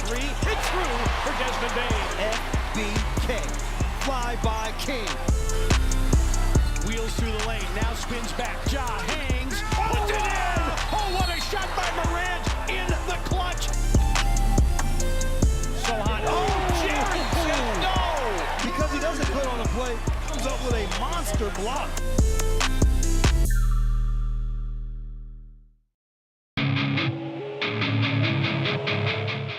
three. It's through for Desmond Bain. FBK. Fly by King. Wheels through the lane. Now spins back. Ja hangs. Puts it in. Oh, what a shot by Morant in the clutch. So hot. Oh, Jerry said no. Because he doesn't put on the play, comes up with a monster block.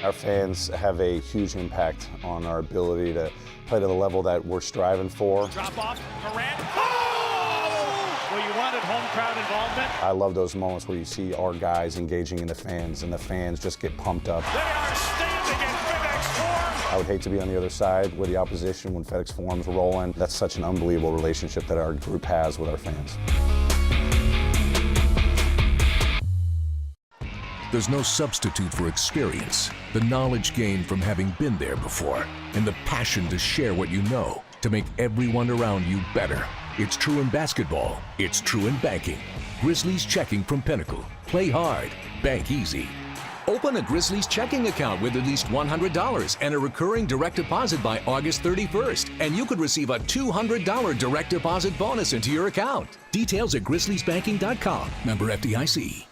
Our fans have a huge impact on our ability to play to the level that we're striving for. Drop off, Morant. Oh! Well, you wanted home crowd involvement. I love those moments where you see our guys engaging in the fans, and the fans just get pumped up. They are standing in FedEx Forum. I would hate to be on the other side with the opposition when FedEx Forum's rolling. That's such an unbelievable relationship that our group has with our fans. There's no substitute for experience, the knowledge gained from having been there before, and the passion to share what you know to make everyone around you better. It's true in basketball. It's true in banking. Grizzlies Checking from Pinnacle. Play hard. Bank easy. Open a Grizzlies checking account with at least $100 and a recurring direct deposit by August 31st, and you could receive a $200 direct deposit bonus into your account. Details at grizzliesbanking.com. Member FDIC.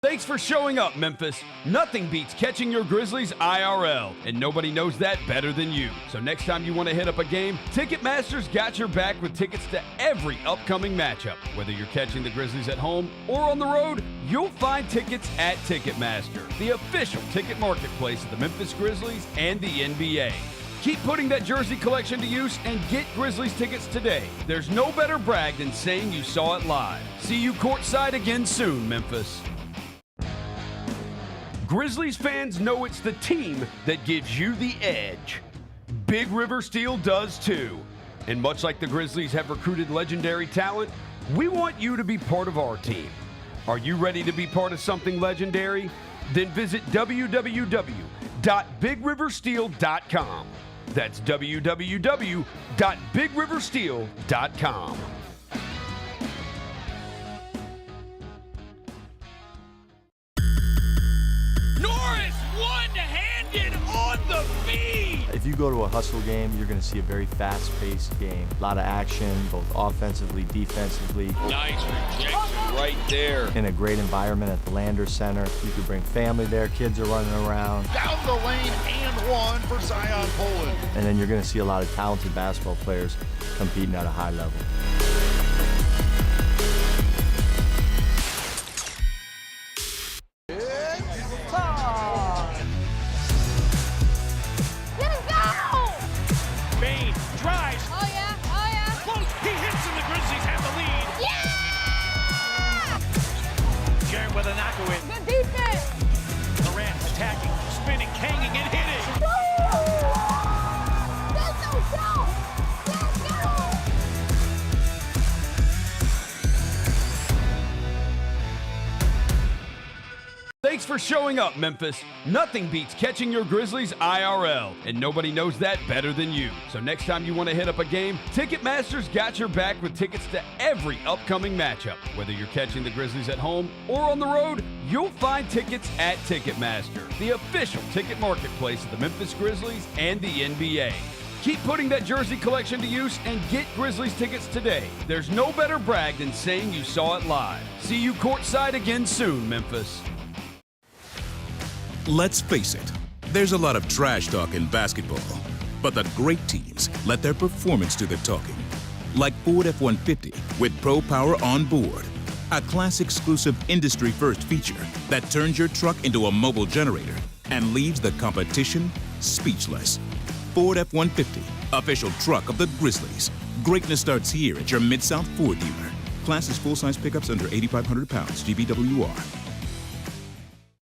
Thanks for showing up, Memphis. Nothing beats catching your Grizzlies IRL, and nobody knows that better than you. So next time you want to hit up a game, Ticketmaster's got your back with tickets to every upcoming matchup. Whether you're catching the Grizzlies at home or on the road, you'll find tickets at Ticketmaster, the official ticket marketplace of the Memphis Grizzlies and the NBA. Keep putting that jersey collection to use and get Grizzlies tickets today. There's no better brag than saying you saw it live. See you courtside again soon, Memphis. Grizzlies fans know it's the team that gives you the edge. Big River Steel does too. And much like the Grizzlies have recruited legendary talent, we want you to be part of our team. Are you ready to be part of something legendary? Then visit www.bigriversteel.com. That's www.bigriversteel.com. Norris one-handed on the feed. If you go to a hustle game, you're going to see a very fast-paced game. A lot of action, both offensively, defensively. Nice rejection right there. In a great environment at the Landers Center. You could bring family there, kids are running around. Down the lane and one for Zion Poland. And then you're going to see a lot of talented basketball players competing at a high level. With a knock-away. Good defense. Morant attacking, spinning, hanging, and hitting. Let's go. Let's go. Thanks for showing up, Memphis. Nothing beats catching your Grizzlies IRL, and nobody knows that better than you. So next time you want to hit up a game, Ticketmaster's got your back with tickets to every upcoming matchup. Whether you're catching the Grizzlies at home or on the road, you'll find tickets at Ticketmaster, the official ticket marketplace of the Memphis Grizzlies and the NBA. Keep putting that jersey collection to use and get Grizzlies tickets today. There's no better brag than saying you saw it live. See you courtside again soon, Memphis. Let's face it, there's a lot of trash talk in basketball, but the great teams let their performance do the talking. Like Ford F-150 with Pro Power on board, a class-exclusive industry-first feature that turns your truck into a mobile generator and leaves the competition speechless. Ford F-150, official truck of the Grizzlies. Greatness starts here at your Mid-South Ford dealer. Class is full-size pickups under 8,500 pounds, GBWR.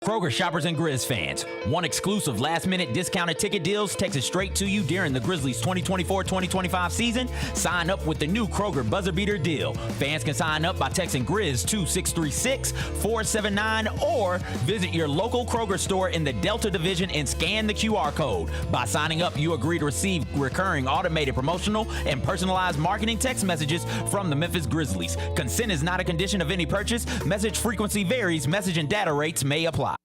Kroger shoppers and Grizz fans, one exclusive last-minute discounted ticket deals texted straight to you during the Grizzlies 2024-2025 season. Sign up with the new Kroger Buzzer Beater deal. Fans can sign up by texting Grizz to 636-479 or visit your local Kroger store in the Delta Division and scan the QR code. By signing up, you agree to receive recurring automated promotional and personalized marketing text messages from the Memphis Grizzlies. Consent is not a condition of any purchase. Message frequency varies. Message and data rates may apply.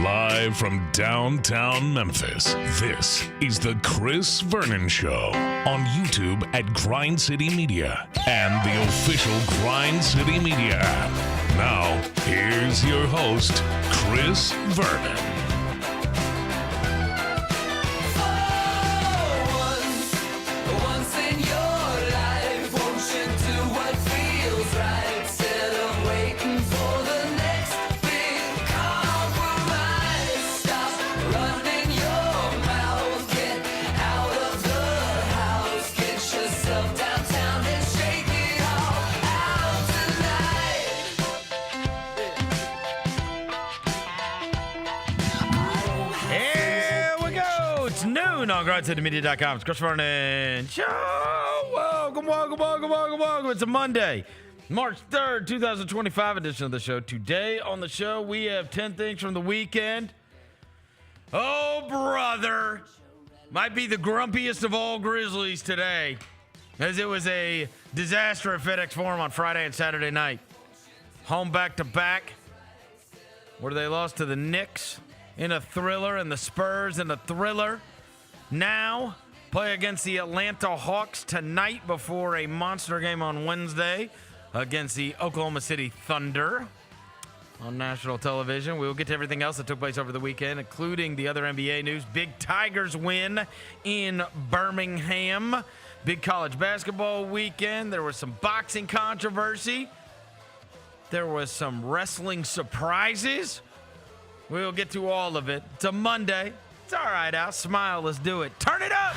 Live from downtown Memphis, this is the Chris Vernon Show on YouTube at Grind City Media and the official Grind City Media app. Now, here's your host, Chris Vernon. On GrindCityMedia.com. It's Chris Vernon Show. Welcome. It's a Monday, March 3rd, 2025 edition of the show. Today on the show, we have 10 things from the weekend. Oh, brother. Might be the grumpiest of all Grizzlies today, as it was a disaster at FedEx Forum on Friday and Saturday night. Home back-to-back, where they lost to the Knicks in a thriller and the Spurs in a thriller. Now, play against the Atlanta Hawks tonight before a monster game on Wednesday against the Oklahoma City Thunder on national television. We will get to everything else that took place over the weekend, including the other NBA news. Big Tigers win in Birmingham. Big college basketball weekend. There was some boxing controversy. There was some wrestling surprises. We'll get to all of it. It's a Monday. It's all right, Al. Smile. Let's do it. Turn it up.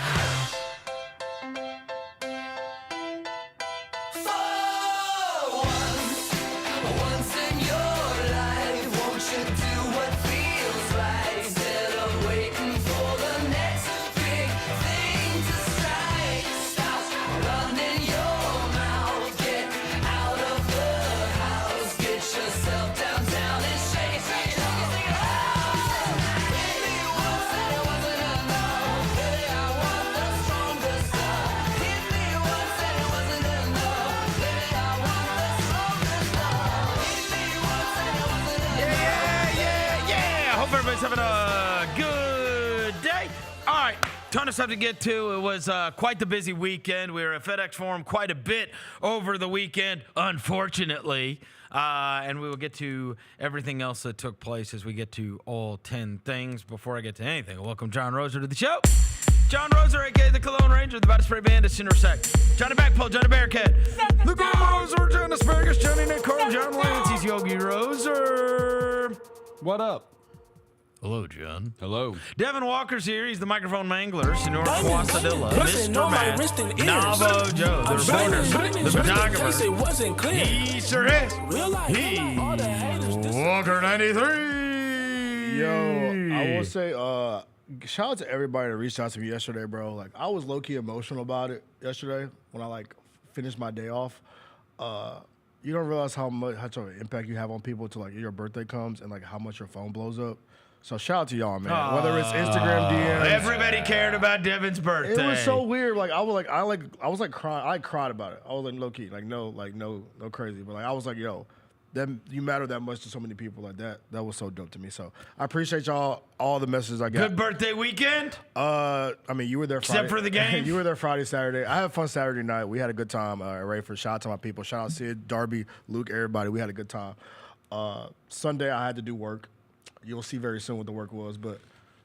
Everybody's having a good day. All right, ton of stuff to get to. It was quite the busy weekend. We were at FedEx Forum quite a bit over the weekend, unfortunately. And we will get to everything else that took place as we get to all 10 things. Before I get to anything, welcome John Roser to the show. John Roser, a.k.a. the Cologne Ranger, the Body Spray Bandit, Center Sec. Johnny Backpole, Johnny Bearcat. The Grandma Roser, John Asparagus, Johnny Nick Cole, John Lance. He's Yogi Roser. What up? Hello, John. Hello. Devin Walker's here. He's the microphone mangler. Senor Quasadilla. Mr. Matt. Navo Joe. The reporter. The photographer. Easter Hess. Walker 93. Yo, I will say, shout out to everybody that reached out to me yesterday, bro. Like, I was low-key emotional about it yesterday when I, finished my day off. You don't realize how much of an impact you have on people till, your birthday comes and, how much your phone blows up. So shout out to y'all, man. Whether it's Instagram DMs, everybody cared about Devin's birthday. It was so weird. I was crying. I cried about it. I was low key, no crazy. But I was yo, you matter that much to so many people like that. That was so dope to me. So I appreciate y'all, all the messages I got. Good birthday weekend. You were there Friday. Except for the game. You were there Friday, Saturday. I had a fun Saturday night. We had a good time. Shout out to my people. Shout out Sid, Darby, Luke, everybody. We had a good time. Sunday I had to do work. You'll see very soon what the work was, but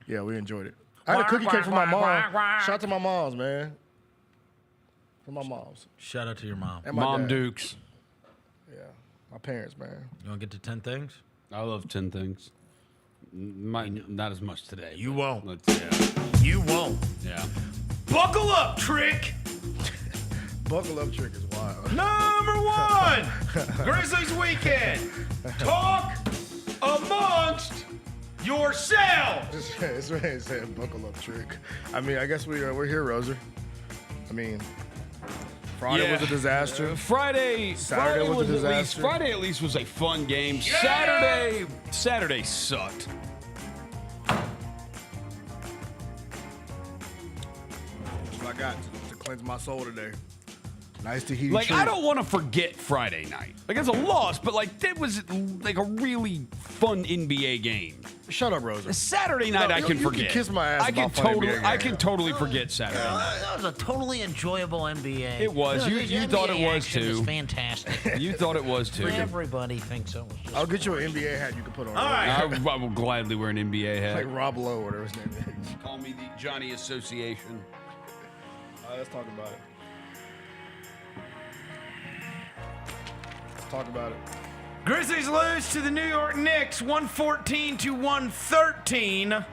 yeah, we enjoyed it. I had a cookie cake from my mom. Shout out to my moms, man. For my moms. Shout out to your mom. And my Mom dad. Dukes. Yeah, my parents, man. You want to get to 10 things? I love 10 things. Not as much today. You won't. Yeah. You won't. Yeah. Buckle up, Trick. Buckle up, Trick is wild. Number 1, Grizzlies Weekend. Talk amongst yourselves. It's really saying buckle up, Trick. I mean, I guess we're here, Roser. I mean, Friday was a disaster. Friday was a disaster. Friday at least was a fun game. Yeah! Saturday sucked. That's what I got to cleanse my soul today. Nice to hear. Like, I don't want to forget Friday night. Like, it's a loss, but like, that was like a really fun NBA game. Shut up, Rosa. Saturday night, I can forget. You can kiss my ass. I can totally forget Saturday night. That was a totally enjoyable NBA. It was. You thought it was too. It's fantastic. You thought it was too. Everybody thinks so. I'll get you an NBA hat you can put on. All right. I will gladly wear an NBA hat. Like Rob Lowe, whatever his name is. Call me the Johnny Association. All right, let's talk about it. Talk about it. Grizzlies lose to the New York Knicks 114-113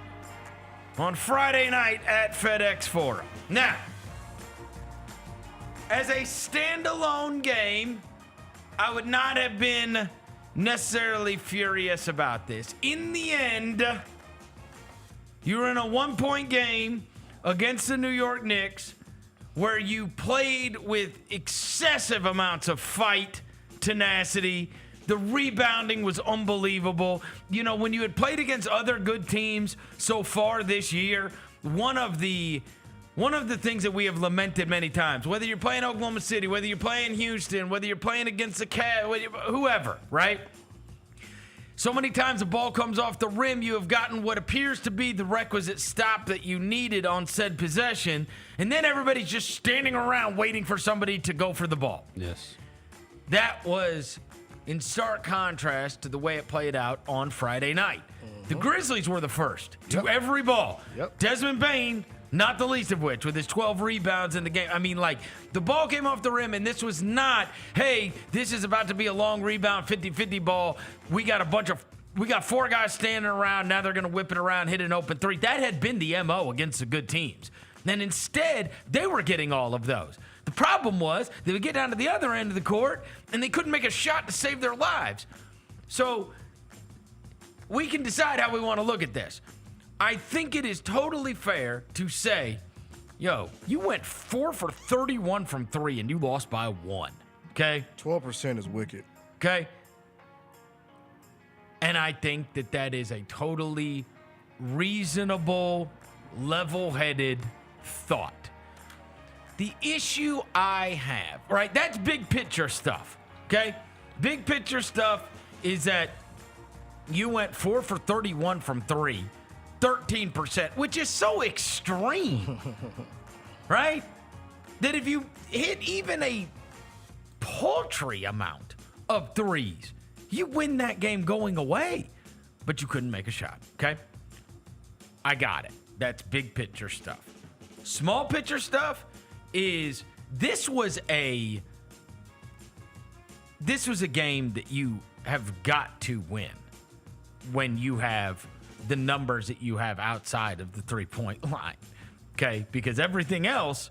on Friday night at FedEx Forum. Now, as a standalone game, I would not have been necessarily furious about this. In the end, you were in a 1-point game against the New York Knicks where you played with excessive amounts of fight, tenacity. The rebounding was unbelievable. You know, when you had played against other good teams so far this year, one of the things that we have lamented many times, whether you're playing Oklahoma City, whether you're playing Houston, whether you're playing against the Cavs, whoever, right? So many times the ball comes off the rim, you have gotten what appears to be the requisite stop that you needed on said possession, and then everybody's just standing around waiting for somebody to go for the ball. Yes. That was in stark contrast to the way it played out on Friday night. The Grizzlies were the first to every ball. Desmond Bane, not the least of which, with his 12 rebounds in the game. I mean, like, the ball came off the rim, and this was not, hey, this is about to be a long rebound, 50-50 ball. We got 4 guys standing around. Now they're going to whip it around, hit an open three. That had been the MO against the good teams. And instead, they were getting all of those. The problem was they would get down to the other end of the court, and they couldn't make a shot to save their lives. So we can decide how we want to look at this. I think it is totally fair to say, yo, you went 4 for 31 from 3, and you lost by 1, okay? 12% is wicked. Okay? And I think that is a totally reasonable, level-headed thought. The issue I have, right, that's big picture stuff, okay? Big picture stuff is that you went 4 for 31 from 3, 13%, which is so extreme, right? That if you hit even a paltry amount of threes, you win that game going away, but you couldn't make a shot, okay? I got it. That's big picture stuff. Small picture stuff is this was a game that you have got to win when you have the numbers that you have outside of the 3-point line, okay? Because everything else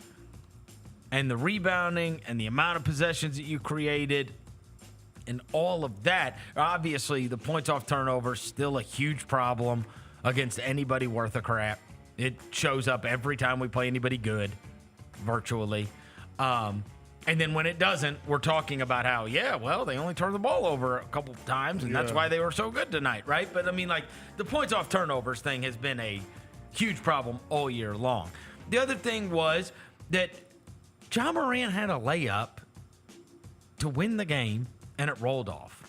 and the rebounding and the amount of possessions that you created and all of that, obviously the points off turnover is still a huge problem against anybody worth a crap. It shows up every time we play anybody good. Virtually. And then when it doesn't, we're talking about how, they only turned the ball over a couple of times, and that's why they were so good tonight, right? But, I mean, like, the points off turnovers thing has been a huge problem all year long. The other thing was that Ja Morant had a layup to win the game, and it rolled off,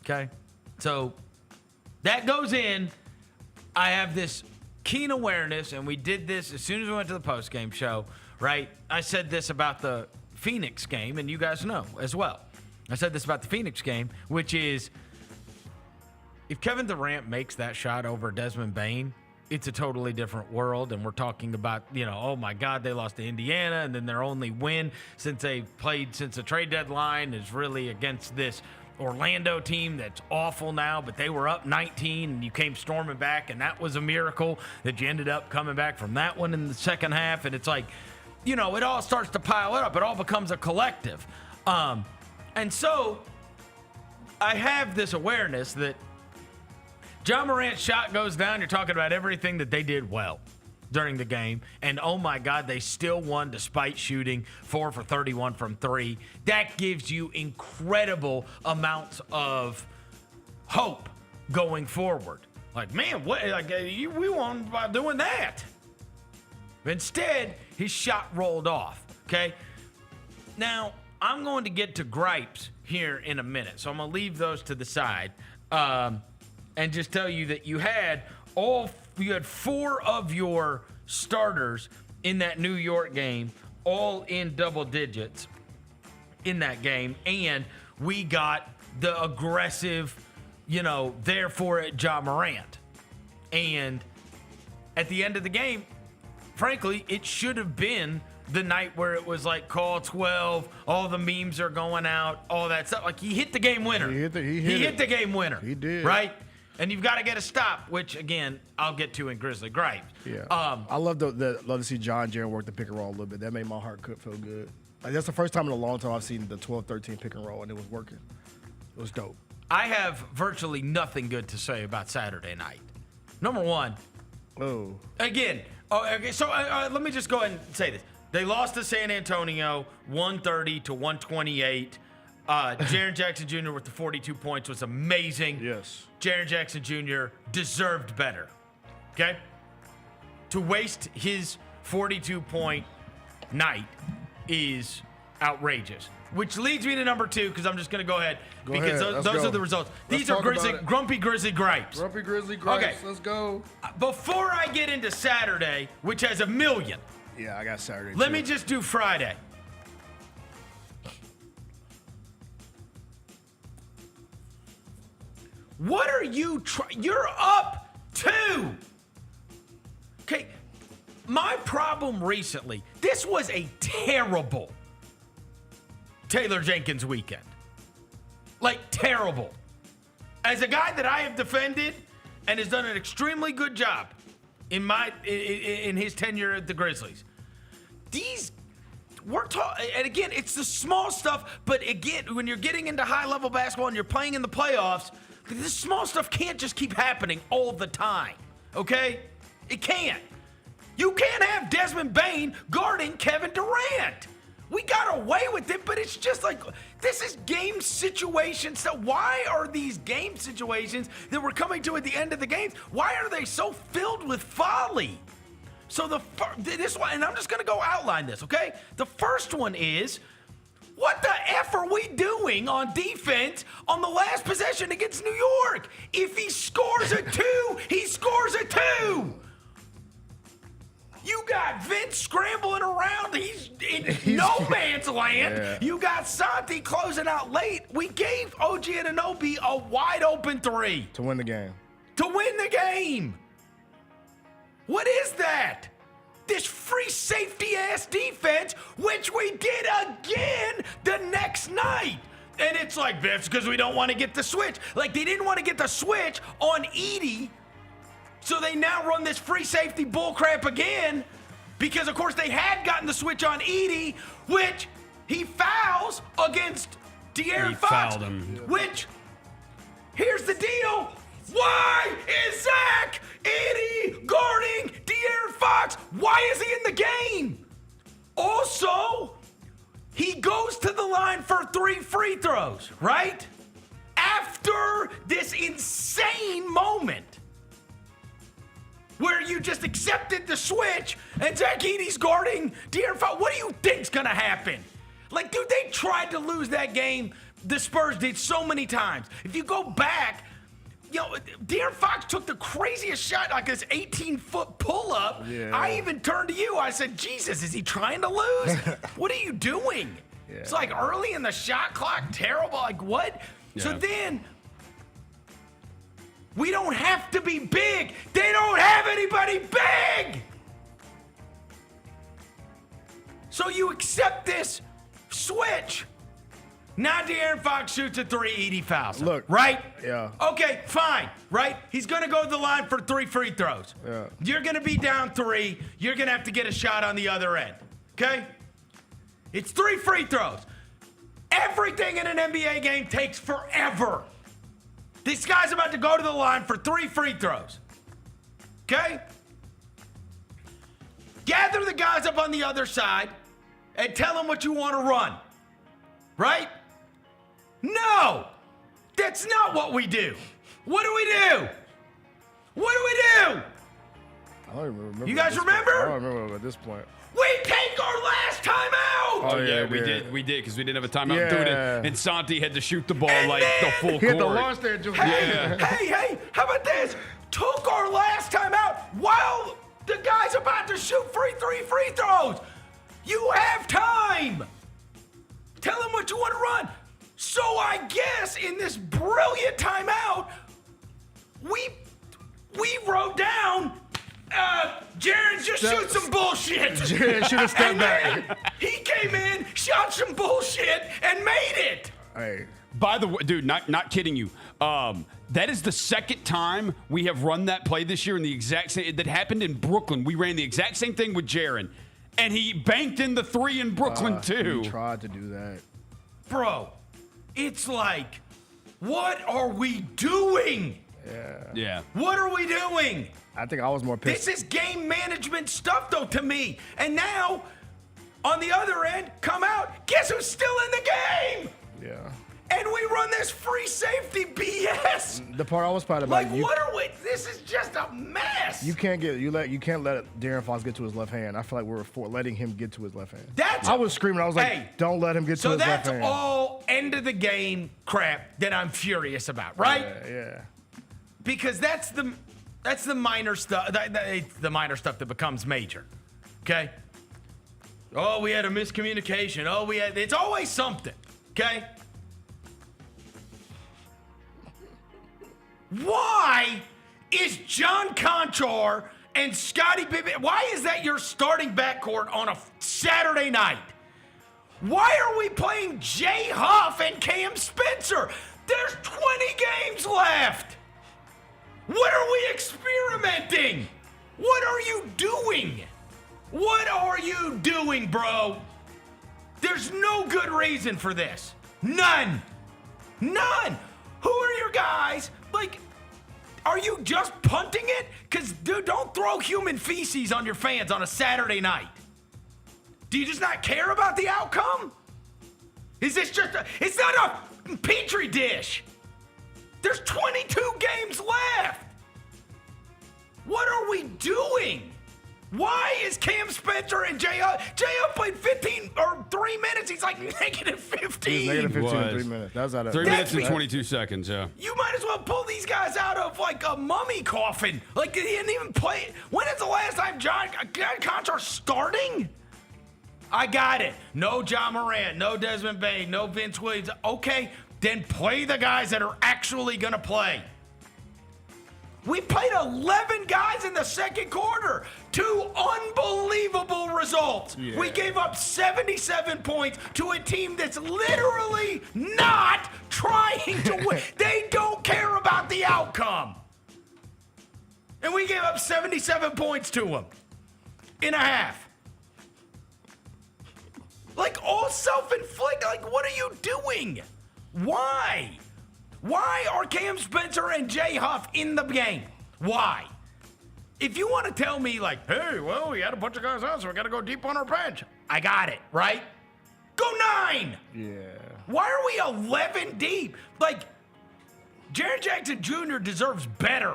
okay? So that goes in. I have this keen awareness, and we did this as soon as we went to the postgame show, right? I said this about the Phoenix game, and you guys know as well. I said this about the Phoenix game, which is if Kevin Durant makes that shot over Desmond Bane, it's a totally different world, and we're talking about, oh my God, they lost to Indiana, and then their only win since they played since the trade deadline is really against this Orlando team that's awful now, but they were up 19 and you came storming back, and that was a miracle that you ended up coming back from that one in the second half. And it's like, it all starts to pile up. It all becomes a collective. And so I have this awareness that Ja Morant's shot goes down. You're talking about everything that they did well during the game. And, oh, my God, they still won despite shooting 4 for 31 from 3. That gives you incredible amounts of hope going forward. Like, man, we won by doing that. Instead, his shot rolled off, okay? Now, I'm going to get to gripes here in a minute, so I'm going to leave those to the side and just tell you that you had 4 of your starters in that New York game, all in double digits in that game, and we got the aggressive, there for it, Ja Morant. And at the end of the game, frankly, it should have been the night where it was like call 12, all the memes are going out, all that stuff. Like, he hit the game winner. He hit the game winner. He did. Right? And you've got to get a stop, which, again, I'll get to in Grizzly Gripes. Yeah. I love to see John Jaren work the pick and roll a little bit. That made my heart feel good. Like, that's the first time in a long time I've seen the 12-13 pick and roll, and it was working. It was dope. I have virtually nothing good to say about Saturday night. Number one. Oh. Again. Okay, so let me just go ahead and say this. They lost to San Antonio 130-128. Jaren Jackson Jr. with the 42 points was amazing. Yes. Jaren Jackson Jr. deserved better. Okay? To waste his 42-point night is outrageous. Which leads me to number 2, because I'm just going to go ahead. Those are the results. These are Grumpy Grizzly Gripes. Grumpy Grizzly Gripes. Okay. Let's go. Before I get into Saturday, which has 1 million. Yeah, I got Saturday. Let me just do Friday. What are you You're up 2. Okay, my problem recently, this was a terrible Taylor Jenkins weekend. Like, terrible. As a guy that I have defended and has done an extremely good job in his tenure at the Grizzlies, and again, it's the small stuff, but again, when you're getting into high-level basketball and you're playing in the playoffs, this small stuff can't just keep happening all the time, okay? It can't. You can't have Desmond Bane guarding Kevin Durant. We got away with it, but it's just like, this is game situations. So why are these game situations that we're coming to at the end of the games, why are they so filled with folly? So this one, and I'm just going to go outline this, okay? The first one is, what the F are we doing on defense on the last possession against New York? If he scores a 2, he scores a 2. You got Vince scrambling around. He's in no man's land. Yeah. You got Santi closing out late. We gave OG Anunoby a wide open 3. To win the game. To win the game. What is that? This free safety ass defense, which we did again the next night. And it's like, that's because we don't want to get the switch. Like, they didn't want to get the switch on Edey. So they now run this free safety bullcrap again because, of course, they had gotten the switch on Edey, which he fouls against De'Aaron Fox. Fouled him. Which, here's the deal. Why is Zach Edey guarding De'Aaron Fox? Why is he in the game? Also, he goes to the line for 3 free throws, right? After this insane moment where you just accepted the switch and Zach Edey's guarding De'Aaron Fox. What do you think's gonna happen? Like, dude, they tried to lose that game. The Spurs did so many times. If you go back, De'Aaron Fox took the craziest shot, like this 18-foot pull-up. Yeah. I even turned to you. I said, Jesus, is he trying to lose? What are you doing? Yeah. It's like early in the shot clock, terrible. Like, what? Yeah. So then, we don't have to be big. They don't have anybody big. So you accept this switch. Now De'Aaron Fox shoots a 3, Edey fouls him. Look. Right? Yeah. Okay, fine. Right? He's going to go to the line for 3 free throws. Yeah. You're going to be down 3. You're going to have to get a shot on the other end. Okay? It's 3 free throws. Everything in an NBA game takes forever. This guy's about to go to the line for 3 free throws. Okay? Gather the guys up on the other side and tell them what you want to run. Right? No! That's not what we do. What do we do? What do we do? I don't even remember. You guys remember? I don't remember at this point. We take our last timeout. Oh yeah, we did because we didn't have a timeout. Yeah. And Santi had to shoot the ball And like the full He court. had to launch that joint. Hey, how about this? Took our last timeout while the guy's about to shoot three free throws. You have time. Tell him what you want to run. So I guess in this brilliant timeout, we wrote down, Jaron just shoot some bullshit. Jaron should have stepped back. He came in, shot some bullshit, and made it. Hey. By the way, dude, not kidding you. That is the second time we have run that play this year in the exact same. That happened in Brooklyn. We ran the exact same thing with Jaron, and he banked in the 3 in Brooklyn too. He tried to do that. Bro, it's like, what are we doing? Yeah. What are we doing? I think I was more pissed. This is game management stuff, though, to me. And now, on the other end, come out, guess who's still in the game? Yeah. And we run this free safety BS. The part I was proud about. Like, what are we? This is just a mess. You can't let De'Aaron Fox get to his left hand. I feel like we're letting him get to his left hand. That's I was screaming. I was like, don't let him get to his left hand. So that's all end of the game crap that I'm furious about, right? Yeah. Because that's the minor stuff. The minor stuff that becomes major. Okay. Oh, we had a miscommunication. It's always something. Okay. Why is John Conchar and Scottie Pippen, why is that your starting backcourt on a Saturday night? Why are we playing Jay Huff and Cam Spencer? There's 20 games left. What are we experimenting? What are you doing? What are you doing, bro? There's no good reason for this. None. Who are your guys? Like, are you just punting it? Because, dude, don't throw human feces on your fans on a Saturday night. Do you just not care about the outcome? Is this just it's not a petri dish. There's 22 games left. What are we doing? Why is Cam Spencer and J.O. played 15 or 3 minutes? He's like negative 15. He was negative 15 in 3 minutes. That was out of 3 minutes and 22 seconds, yeah. You might as well pull these guys out of like a mummy coffin. Like he didn't even play. When is the last time John Conchar starting? I got it. No John Morant, no Desmond Bane, no Vince Williams. Okay, then play the guys that are actually going to play. We played 11 guys in the second quarter. 2 unbelievable results. Yeah. We gave up 77 points to a team that's literally not trying to win. They don't care about the outcome. And we gave up 77 points to them in a half. Like, all self-inflicted. Like, what are you doing? Why? Why are Cam Spencer and Jay Huff in the game? Why? If you want to tell me, like, hey, well, we had a bunch of guys out, so we got to go deep on our bench. I got it, right? Go 9. Yeah. Why are we 11 deep? Like, Jaren Jackson Jr. deserves better.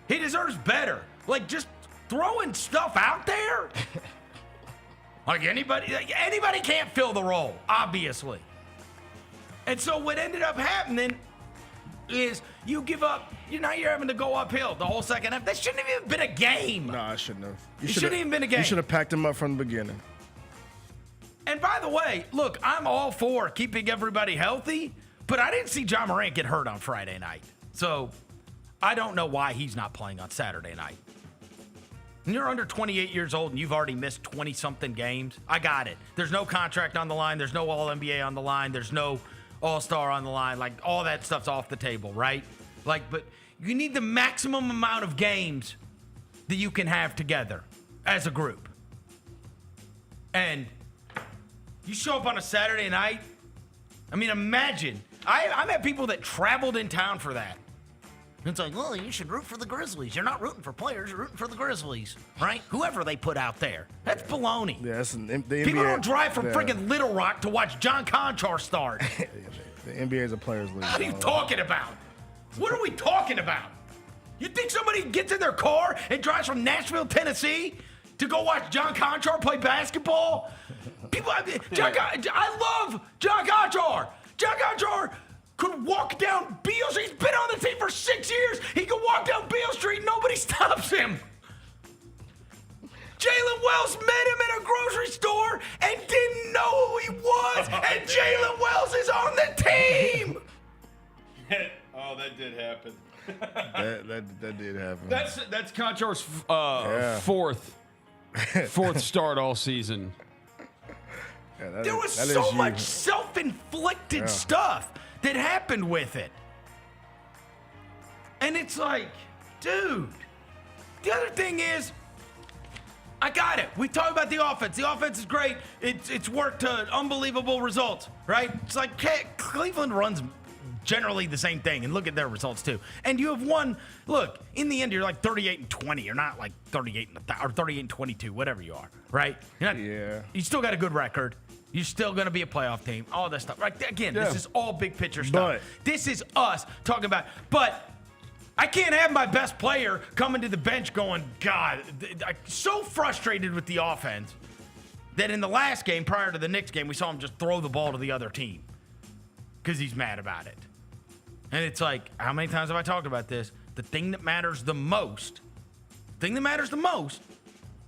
He deserves better. Like, just throwing stuff out there. Like, anybody can't fill the role, obviously. And so what ended up happening is you give up. Now you're having to go uphill the whole second half. That shouldn't have even been a game. No, it shouldn't have. It shouldn't even been a game. You should have packed him up from the beginning. And by the way, look, I'm all for keeping everybody healthy, but I didn't see John Morant get hurt on Friday night. So I don't know why he's not playing on Saturday night. And you're under 28 years old and you've already missed 20-something games. I got it. There's no contract on the line. There's no All-NBA on the line. There's no All-Star on the line. Like, all that stuff's off the table, right? Like, but you need the maximum amount of games that you can have together as a group. And you show up on a Saturday night. I mean, imagine. I met people that traveled in town for that. It's like, well, you should root for the Grizzlies. You're not rooting for players. You're rooting for the Grizzlies, right? Whoever they put out there. That's baloney. Yeah, that's the NBA. People don't drive from friggin' Little Rock to watch John Conchar start. The NBA is a players' league. What are you talking about? What are we talking about? You think somebody gets in their car and drives from Nashville, Tennessee to go watch John Conchar play basketball? I love John Conchar. John Conchar could walk down Beale Street. He's been on the team for 6 years. He could walk down Beale Street. Nobody stops him. Jalen Wells met him in a grocery store and didn't know who he was. And Jalen Wells is on the team. Oh, that did happen. that did happen. That's Conchar's fourth start all season. Yeah, there was so much self-inflicted stuff that happened with it. And it's like, dude, the other thing is, I got it. We talked about the offense. The offense is great. It's worked to unbelievable results, right? It's like Cleveland runs generally the same thing, and look at their results too. And you have won. Look, in the end, you're like 38-20. You're not like 38-22, whatever you are, right? You're not, you still got a good record. You're still going to be a playoff team. All that stuff. Right? Again, this is all big picture stuff. This is us talking about. But I can't have my best player coming to the bench going, God, I'm so frustrated with the offense that in the last game, prior to the Knicks game, we saw him just throw the ball to the other team because he's mad about it. And it's like, how many times have I talked about this? The thing that matters the most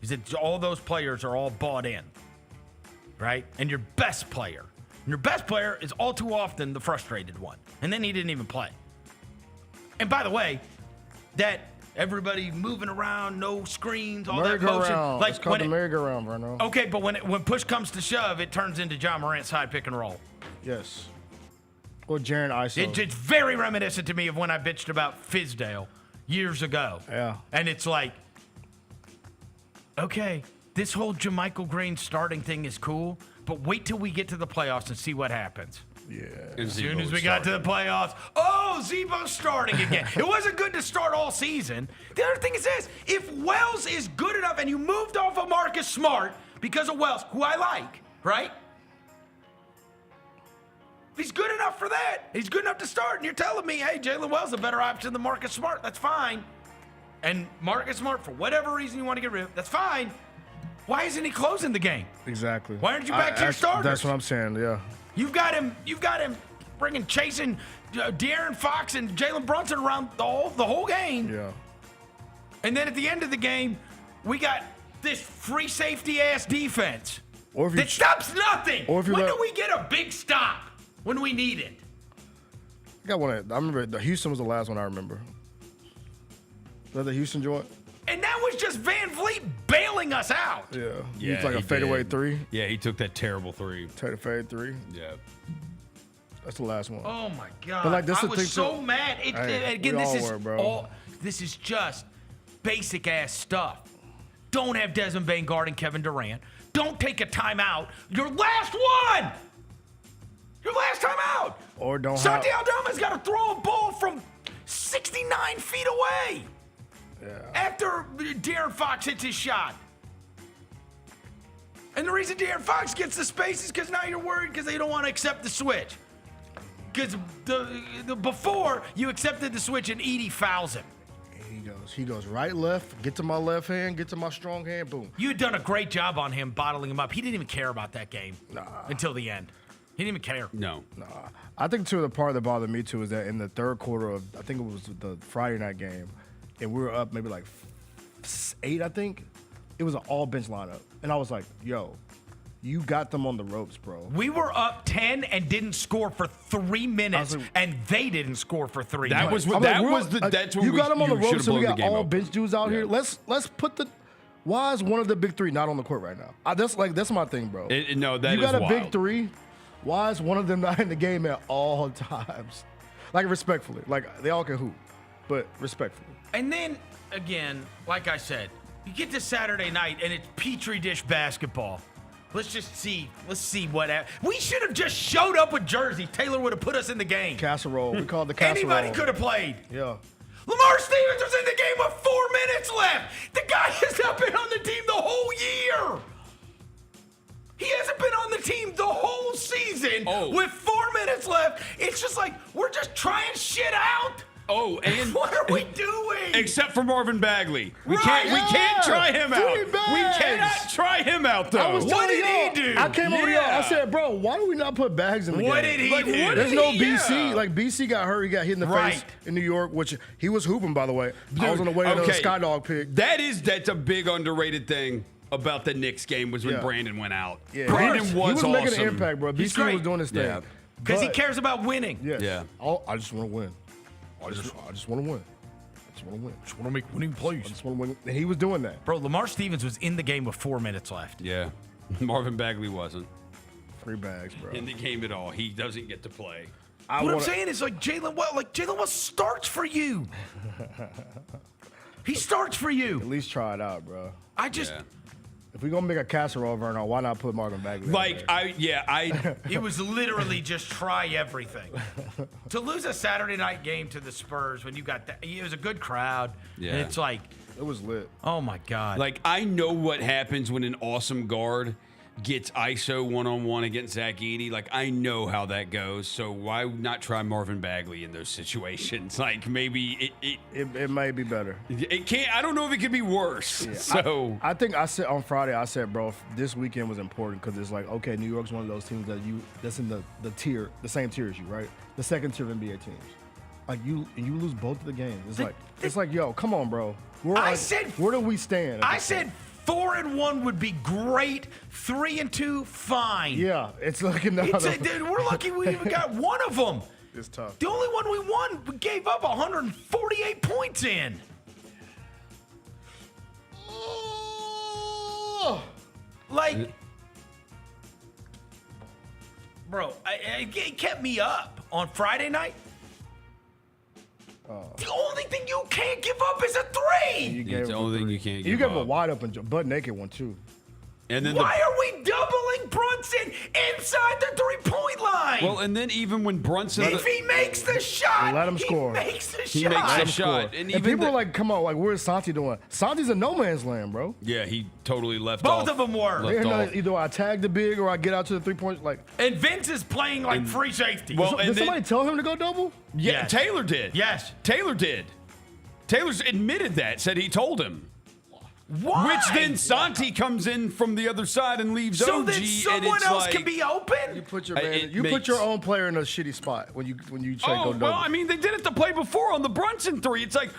is that all those players are all bought in, right? And your best player is all too often the frustrated one. And then he didn't even play. And by the way, that everybody moving around, no screens, all that motion. Like, it's called the merry-go-round, Vernon. Okay, but when push comes to shove, it turns into John Morant's side pick and roll. Yes. Or Jaren ISO. It's very reminiscent to me of when I bitched about Fizdale years ago. Yeah. And it's like, okay, this whole JaMychal Green starting thing is cool, but wait till we get to the playoffs and see what happens. Yeah. As soon as we got to the playoffs, Zebo's starting again. It wasn't good to start all season. The other thing is this: if Wells is good enough and you moved off of Marcus Smart because of Wells, who I like, right? If he's good enough for that, he's good enough to start, and you're telling me, hey, Jalen Wells is a better option than Marcus Smart, that's fine. And Marcus Smart, for whatever reason you want to get rid of, that's fine. Why isn't he closing the game? Exactly. Why aren't you back to your starters? That's what I'm saying, yeah. You've got him chasing De'Aaron Fox and Jalen Brunson around the whole game. Yeah. And then at the end of the game, we got this free safety ass defense that stops nothing. When do we get a big stop when we need it? I got one. I remember the Houston was the last one I remember. Was that the Houston joint? And that was just Van Vliet bailing us out. Yeah. He was like a fadeaway three. Yeah, he took that terrible three. Take a fade three. Yeah. That's the last one. Oh my God. But like, this I was so mad. Again, this is just basic ass stuff. Don't have Desmond Bain guarding Kevin Durant. Don't take a timeout. Your last one. Your last timeout. Or don't Santi Aldama's got to throw a ball from 69 feet away. Yeah. After De'Aaron Fox hits his shot. And the reason De'Aaron Fox gets the space is because now you're worried because they don't want to accept the switch. Because before, you accepted the switch and Edey fouls him. He goes right, left, get to my left hand, get to my strong hand, boom. You had done a great job on him, bottling him up. He didn't even care about that game until the end. He didn't even care. No. I think, too, the part that bothered me, too, is that in the third quarter of, I think it was the Friday night game, and we were up maybe like 8, I think. It was an all-bench lineup. And I was like, yo, you got them on the ropes, bro. We were up 10 and didn't score for 3 minutes, and they didn't score for 3 minutes. That's when you got them on the ropes, so we got all up. bench dudes out here. Let's put the. Why is one of the big three not on the court right now? That's my thing, bro. You got a big three. Why is one of them not in the game at all times? Like, respectfully, like they all can hoop, but respectfully. And then again, like I said, you get to Saturday night and it's Petri dish basketball. Let's see what we should have just showed up with jerseys. Taylor would have put us in the game. Casserole. We called the casserole. Anybody could have played. Yeah. Lamar Stevens was in the game with 4 minutes left. The guy has not been on the team the whole year. He hasn't been on the team the whole season with 4 minutes left. It's just like we're just trying shit out. Oh, and what are we doing? Except for Marvin Bagley, we Right, can't try him out. 3 bags. We cannot try him out though. I was What telling did he y'all, do? I came over to y'all. I said, bro, why do we not put bags in the game? What did he do? There's no BC. Like, BC got hurt. He got hit in the Right. face in New York, which he was hooping, by the way. I was on the way to the SKYDOG pick. That's a big underrated thing about the Knicks game was when Yeah. Brandon went out. Yeah. Brandon he was was awesome. making an impact, bro. He's BC great. was doing his thing. Yeah. Because he But- cares about winning. Yes. Yeah. I just want to win. I just want to win. I just want to win. Just want to make winning plays. I just want to win. And he was doing that. Bro, Lamar Stevens was in the game with 4 minutes left. Yeah. Marvin Bagley wasn't 3 bags, bro. in the game at all. He doesn't get to play. I'm saying is like Jalen West starts for you. He starts for you. At least try it out, bro. I just Yeah. If we're going to make a casserole, Vernon, why not put Marvin Bagley? Like it was literally just try everything. To lose a Saturday night game to the Spurs when you got that, it was a good crowd. Yeah. And it's like, it was lit. oh my God. Like, I know what happens when an awesome guard gets ISO one-on-one against Zach Edey. Like, I know how that goes. So why not try Marvin Bagley in those situations? Like, maybe it may be better. It can't. I don't know if it could be worse. Yeah. So I think I said on Friday, I said, bro, this weekend was important because it's like, okay, New York's one of those teams that's in the tier, the same tier as you, right? The second tier of NBA teams. Like you lose both of the games. It's like, yo, come on, bro. Where do we stand? I said 4-1 would be great. 3-2, fine. Yeah, it's looking now. Dude, we're lucky we even got one of them. It's tough. The only one we won, we gave up 148 points in. Like, bro, it kept me up on Friday night. The only thing you can't give up is a 3. it's the only thing you can't. You give gave a up. wide open, butt naked one too. And then Why are we doubling Brunson inside the 3-point line? Well, and then even when Brunson, if he makes the shot, Let him score. He makes the He shot. makes the shot. And people are like, come on, like, where's Santi doing? Santi's in no man's land, bro. yeah, he totally left Both off. of them were. Left off. Either I tag the big or I get out to the 3-point. Like, And Vince is playing like free safety. Well, did somebody tell him to go double? Yeah, Yes. Taylor did. Yes. Taylor did. Taylor's admitted that. Said he told him. Why? Which then Santi comes in from the other side and leaves so OG. that and someone it's else like, can be open? You put your It put makes- your own player in a shitty spot when you try to go double. well, I mean, they did it the play before on the Brunson 3. It's like,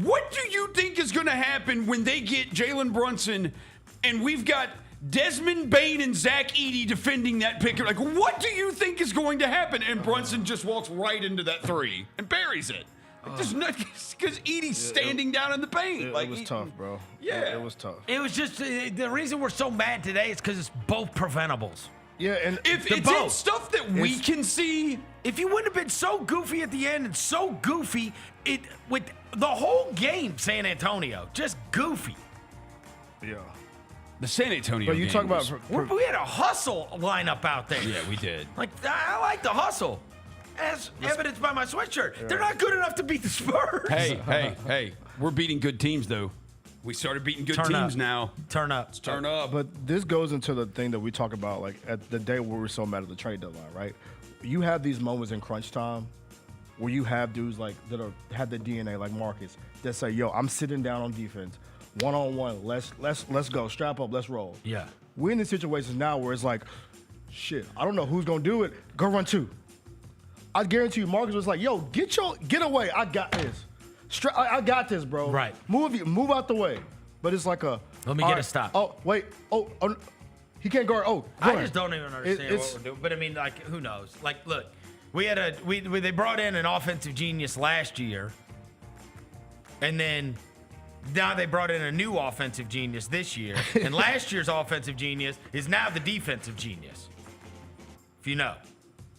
what do you think is going to happen when they get Jalen Brunson and we've got Desmond Bane and Zach Edey defending that pick? Like, what do you think is going to happen? And Brunson just walks right into that 3 and buries it. Just because Edie's standing down in the paint. It was tough, bro. Yeah. It was tough. It was just the reason we're so mad today is because it's both preventables. Yeah, and If The it's in both. stuff that we can see, If you wouldn't have been so goofy at the end and so goofy with the whole game, San Antonio, just goofy. yeah. the San Antonio But you game talk about was- We had a hustle lineup out there. yeah, we did. Like, I like the hustle. As evidenced by my sweatshirt. They're not good enough to beat the Spurs. Hey, we're beating good teams, though. We started beating good teams now. Turn up. Turn up. But this goes into the thing that we talk about, like at the day where we're so mad at the trade deadline, right? You have these moments in crunch time where you have dudes like that have the DNA, like Marcus, that say, "Yo, I'm sitting down on defense, 1-on-1. Let's go, strap up, let's roll." Yeah. We're in these situations now where it's like, shit, I don't know who's gonna do it. Go run 2. I guarantee you, Marcus was like, "Yo, get away. I got this. I got this, bro. Right. Move out the way." But it's like Let me all get right, a stop. Oh, wait. Oh, he can't guard. Oh, I Vernon. just don't even understand what we're doing. But I mean, like, who knows? Like, look, they brought in an offensive genius last year, and then now they brought in a new offensive genius this year, and last year's offensive genius is now the defensive genius. If you know,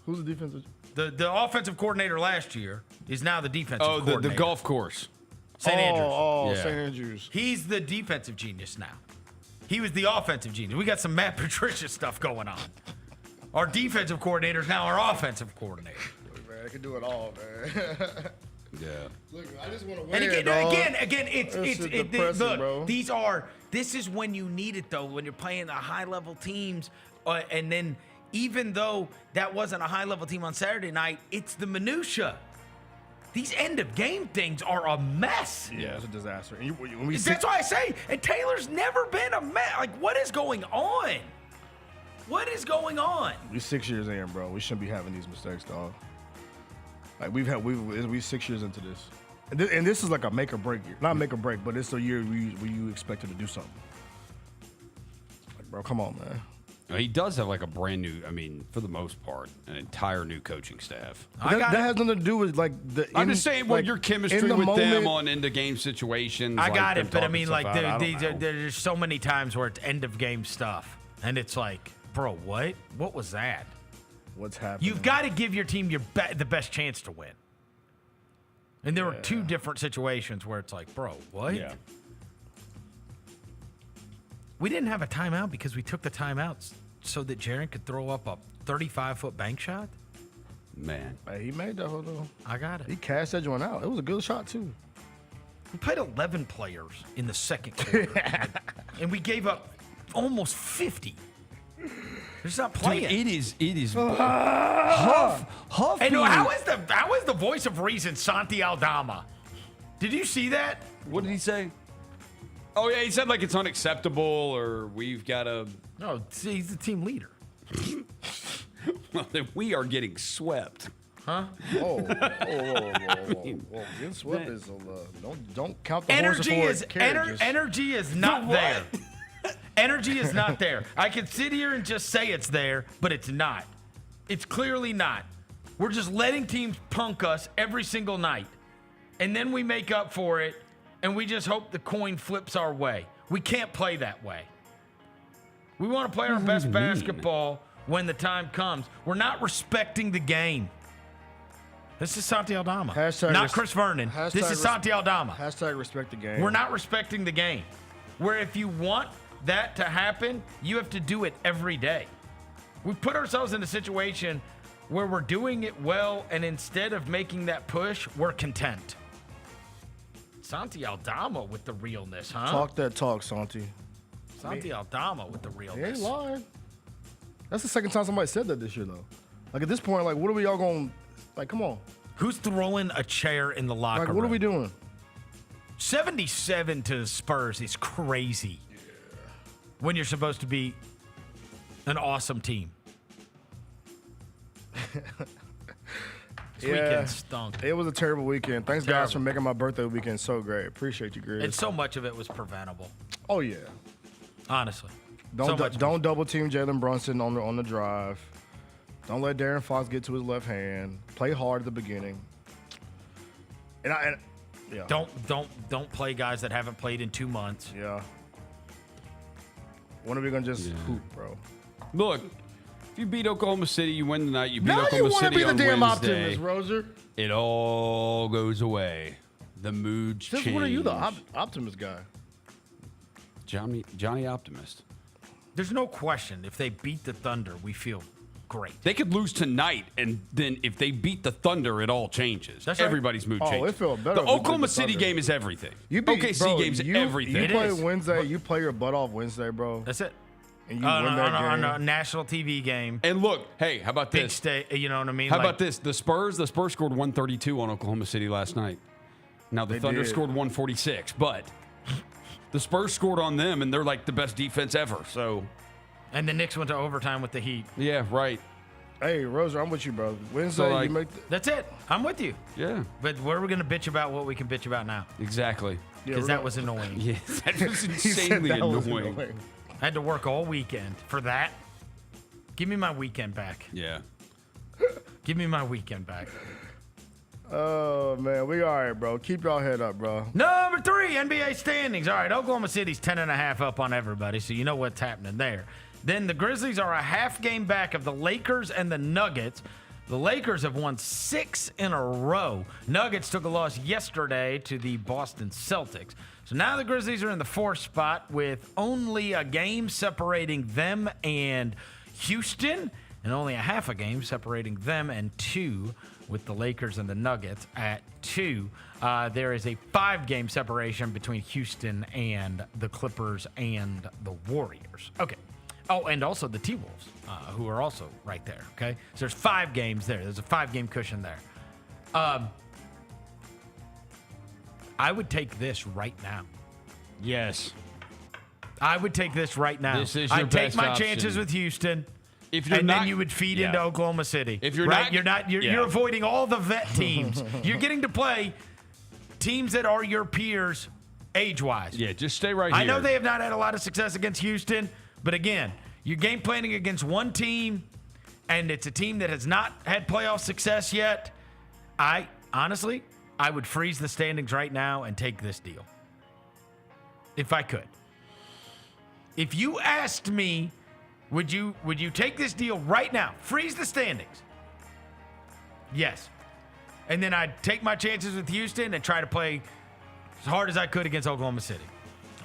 Who's the defensive? the offensive coordinator last year is now the defensive coordinator. the golf course. St. Andrews. Oh, Yeah. St. Andrews. He's the defensive genius now. He was the offensive genius. We got some Matt Patricia stuff going on. Our defensive coordinator is now our offensive coordinator. Look, man, I can do it all, man. Yeah. Look, I just want to win. And again, This is depressing, look, bro. this is when you need it though, when you're playing the high level teams, and then even though that wasn't a high level team on Saturday night, it's the minutia. These end of game things are a mess. Yeah, it's a disaster. And That's why I say, and Taylor's never been a mess. Like, what is going on? What is going on? We 6 years in, bro. We shouldn't be having these mistakes, dog. Like we 6 years into this, and this is like a make or break year. Not make or break, but it's a year where you expected to do something. Like, bro, come on, man. He does have like a brand new, I mean, for the most part, an entire new coaching staff. That has nothing to do with like the. I'm just saying, well, your chemistry with them on end of game situations. I got like it, but I mean, like there's there's so many times where it's end of game stuff, and it's like, bro, what? What was that? What's happening? You've got to give your team the best chance to win. And there were two different situations where it's like, bro, what? Yeah. We didn't have a timeout because we took the timeouts so that Jaren could throw up a 35-foot bank shot. Man. Hey, he made that hold on. I got it. He cashed that one out. It was a good shot, too. We played 11 players in the second quarter. And we gave up almost 50. They're just not playing. Dude, it is Huff. And how is the voice of reason Santi Aldama? Did you see that? What did he say? Oh, yeah, he said like it's unacceptable or we've got to... No, he's the team leader. Well, then we are getting swept. Huh? Whoa. Getting swept is don't count the energy horse before energy is not there. Energy is not there. I can sit here and just say it's there, but it's not. It's clearly not. We're just letting teams punk us every single night. And then we make up for it, and we just hope the coin flips our way. We can't play that way. We want to play our best basketball when the time comes. We're not respecting the game. This is Santi Aldama, not Chris Vernon. This is Santi Aldama. Hashtag respect the game. We're not respecting the game. Where if you want that to happen, you have to do it every day. We put ourselves in a situation where we're doing it well, and instead of making that push, we're content. Santi Aldama with the realness, huh? Talk that talk, Santi. Santi Aldama with the realness. He ain't lying. That's the second time somebody said that this year, though. Like, at this point, like, what are we all going to... Like, come on. Who's throwing a chair in the locker room? What are we doing? 77 to the Spurs is crazy. Yeah. When you're supposed to be an awesome team. This weekend stunk. It was a terrible weekend. Thanks, guys, for making my birthday weekend so great. Appreciate you, Grizz. And so much of it was preventable. Oh, yeah. Honestly. Don't double team Jalen Brunson on the drive. Don't let Darren Fox get to his left hand. Play hard at the beginning. Yeah. Don't play guys that haven't played in 2 months. Yeah. When are we gonna just hoop, bro? Look, if you beat Oklahoma City, you win tonight. You beat now Oklahoma you City be the on damn Wednesday. optimist, Roser. It all goes away. The mood change. What are you, the optimist guy? Johnny Optimist. There's no question. If they beat the Thunder, we feel great. They could lose tonight, and then if they beat the Thunder, it all changes. That's right. Everybody's mood changes. It feels better. The Oklahoma City game is everything. OKC game's everything. You play Wednesday. You play your butt off Wednesday, bro. That's it. And you win that game. On a national TV game. And look, hey, how about Big this? State, you know what I mean? How about this? The Spurs scored 132 on Oklahoma City last night. Now the Thunder scored 146, but the Spurs scored on them, and they're like the best defense ever. So, and the Knicks went to overtime with the Heat. Yeah, right. Hey, Roser, I'm with you, bro. Wednesday, you make. That's it. I'm with you. Yeah. But what are we gonna bitch about? What we can bitch about now? Exactly. Because that was annoying. Yeah, that was insanely annoying. I had to work all weekend for that. Give me my weekend back. Yeah. Give me my weekend back. Oh, man. We all right, bro. Keep y'all head up, bro. Number 3, NBA standings. All right, Oklahoma City's 10.5 up on everybody, so you know what's happening there. Then the Grizzlies are a half game back of the Lakers and the Nuggets. The Lakers have won 6 in a row. Nuggets took a loss yesterday to the Boston Celtics. So now the Grizzlies are in the 4th spot with only a game separating them and Houston, and only a half a game separating them and 2 with the Lakers and the Nuggets at 2. There is a 5-game separation between Houston and the Clippers and the Warriors. Okay. Oh, and also the T-Wolves, who are also right there, okay? So there's 5 games there. There's a 5-game cushion there. I would take this right now. Yes. I would take this right now. This is your I'd take best my option. chances with Houston. If you're and not, then you would feed into Oklahoma City. If you're right? not, you're avoiding all the vet teams. You're getting to play teams that are your peers age-wise. Yeah, just stay right here. I know they have not had a lot of success against Houston, but again, you're game planning against one team, and it's a team that has not had playoff success yet. I would freeze the standings right now and take this deal. If I could. If you asked me, would you take this deal right now? Freeze the standings. Yes. And then I'd take my chances with Houston and try to play as hard as I could against Oklahoma City.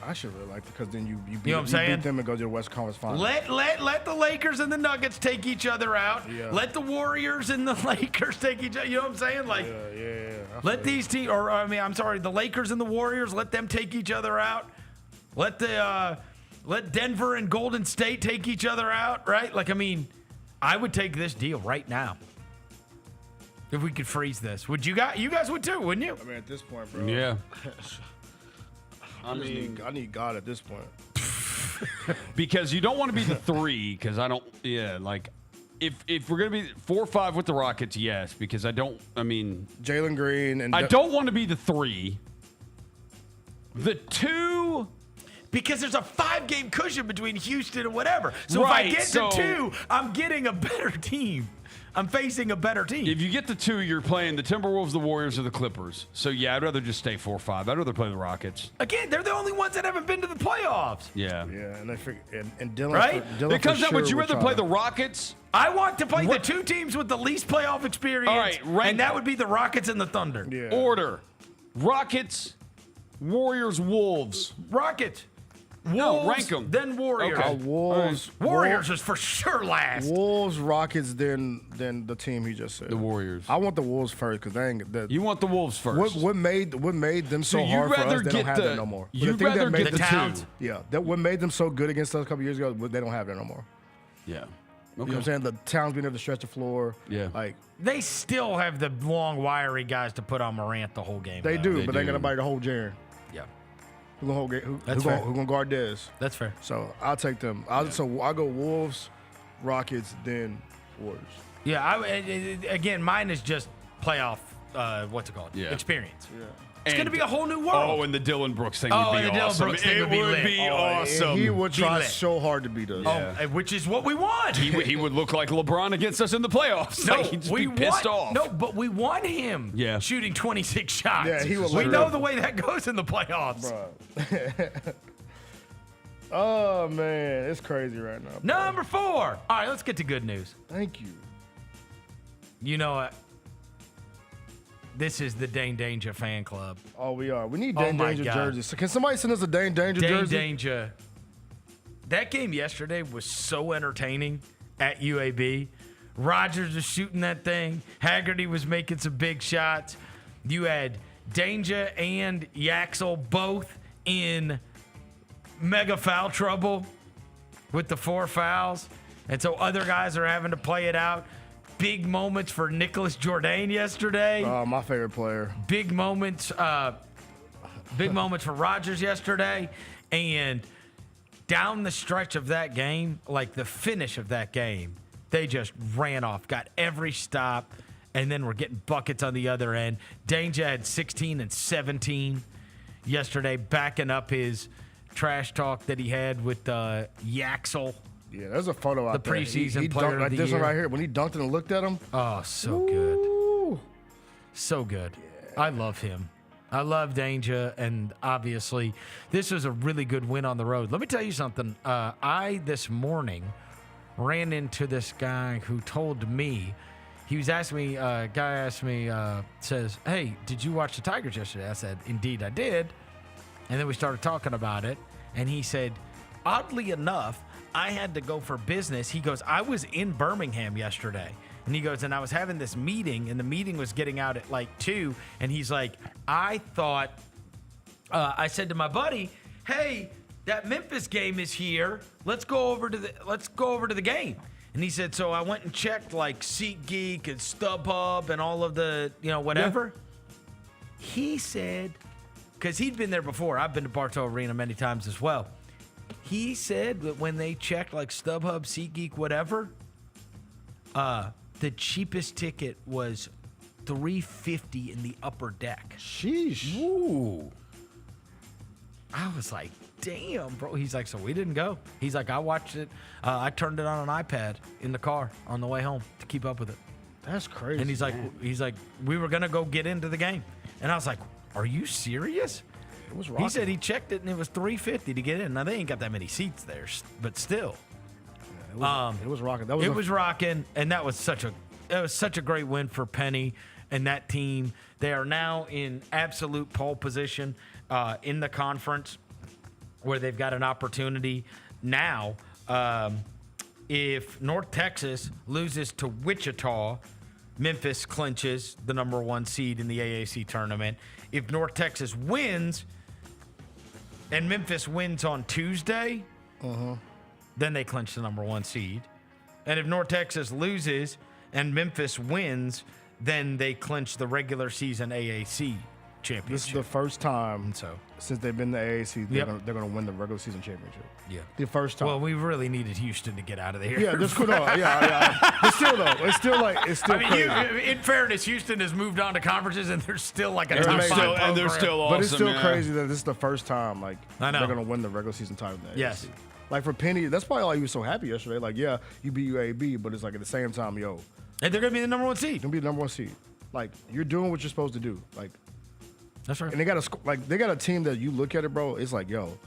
I should really like it because then you beat, You know what I'm saying? beat them and go to the West Conference Finals. Let the Lakers and the Nuggets take each other out. Yeah. Let the Warriors and the Lakers take each other. You know what I'm saying? Like, let these teams, the Lakers and the Warriors, let them take each other out. Let Denver and Golden State take each other out, right? I would take this deal right now. If we could freeze this. Would you guys would too, wouldn't you? I mean, at this point, bro. Yeah. I need God at this point. Because you don't want to be the 3, because I don't, if we're going to be 4 or 5 with the Rockets, yes, because Jalen Green and I don't want to be the 3. The 2. Because there's a 5-game cushion between Houston and whatever. So Right, if I get so- to 2, I'm getting a better team. I'm facing a better team. If you get the 2, you're playing the Timberwolves, the Warriors, or the Clippers. So, yeah, I'd rather just stay 4 or 5. I'd rather play the Rockets. Again, they're the only ones that haven't been to the playoffs. Yeah. Yeah, and Dylan. Right? Dylan It comes for down, would sure you rather try play to- the Rockets? I want to play the 2 teams with the least playoff experience. All right, and that would be the Rockets and the Thunder. Yeah. Order. Rockets, Warriors, Wolves. Rockets. No, Wolves, rank 'em. Then Warriors. Okay. Wolves. Warriors is for sure last. Wolves, Rockets, then the team he just said. The Warriors. I want the Wolves first because they ain't. You want the Wolves first. What made them so you'd hard for rather us? They get don't have the- that no more. But you'd the thing that rather made get the Towns. Yeah, what made them so good against us a couple years ago? They don't have that no more. Yeah. You know what I'm saying? The Towns being able to stretch the floor. Yeah. Like They still have the long, wiry guys to put on Morant the whole game. they though. do, They but they ain't do. got nobody to hold Jaren. Yeah. Who gonna hold? Who That's fair. gonna guard Dez? That's fair. So I'll take them. So I go Wolves, Rockets, then Warriors. Yeah, again, mine is just playoff, what's it called? Yeah. Experience. Yeah. It's going to be a whole new world. Oh, and the Dylan Brooks thing Oh, would and be the Dylan awesome. Brooks thing It would be lit. awesome. And he would Be try lit. so hard to beat us. Which is what we want. He would look like LeBron against us in the playoffs. No, Like, he'd just we be pissed want, off. No, but we want him shooting 26 shots. Yeah, he will we let know him. the way that goes in the playoffs. Bruh. Oh man, it's crazy right now. Bro. Number 4. All right, let's get to good news. Thank you. You know what? This is the Dane Danger fan club. Oh, we are. We need Oh Dane my Danger God. jerseys. So can somebody send us a Dane Danger Dane jersey? Danger. That game yesterday was so entertaining at UAB. Rodgers was shooting that thing. Haggerty was making some big shots. You had Danger and Yaxel both in mega foul trouble with the 4 fouls. And so other guys are having to play it out. Big moments for Nicholas Jourdain yesterday. My favorite player. Big moments for Rodgers yesterday. And down the stretch of that game, like the finish of that game, they just ran off, got every stop, and then we're getting buckets on the other end. Danger had 16 and 17 yesterday, backing up his trash talk that he had with Yaxel. Yeah, there's a photo out The there. preseason he player dunked of like the this one year. right here. When he dunked and looked at him. Oh, so good. So good. Yeah. I love him. I love Danger, and obviously this was a really good win on the road. Let me tell you something. I, this morning, ran into this guy who told me, he was asking me, guy asked me, says, hey, did you watch the Tigers yesterday? I said, indeed I did. And then we started talking about it, and he said, oddly enough, I had to go for business. He goes, I was in Birmingham yesterday. And he goes, and I was having this meeting, and the meeting was getting out at like 2. And he's like, I thought, I said to my buddy, hey, that Memphis game is here. Let's go over to the game. And he said, so I went and checked like SeatGeek and StubHub and all of the, whatever. Yeah. He said because he'd been there before. I've been to Bartow Arena many times as well. He said that when they checked like StubHub, SeatGeek, whatever, the cheapest ticket was $350 in the upper deck. Sheesh. Ooh. I was like, damn, bro. He's like, so we didn't go. He's like, I watched it. I turned it on an iPad in the car on the way home to keep up with it. That's crazy. And he's like, we were gonna go get into the game, and I was like, are you serious? It was rocking. He said he checked it and it was $350 to get in. Now they ain't got that many seats there, but still, it was rocking. It was rocking, and that was such a great win for Penny and that team. They are now in absolute pole position in the conference, where they've got an opportunity now. If North Texas loses to Wichita, Memphis clinches the number 1 seed in the AAC tournament. If North Texas wins and Memphis wins on Tuesday, then they clinch the number 1 seed. And if North Texas loses and Memphis wins, then they clinch the regular season AAC championship. This is the first time since they've been to AAC they're going to win the regular season championship. Yeah, the first time. Well, we really needed Houston to get out of there. Yeah, that's cool. Yeah. But still, though, it's still. I mean, crazy. In fairness, Houston has moved on to conferences, and they're still like a They're top amazing. 5 program. And they're still awesome. But it's still crazy that this is the first time I know. they're going to win the regular season title. In the Yes. AAC. Like for Penny, that's probably why he was so happy yesterday. Like, yeah, you beat UAB, but it's like at the same time, and they're going to be the number 1 seed. Gonna be the number 1 seed. Like, you're doing what you're supposed to do. Like, that's right. And they got a team that you look at it, bro. It's like, yo,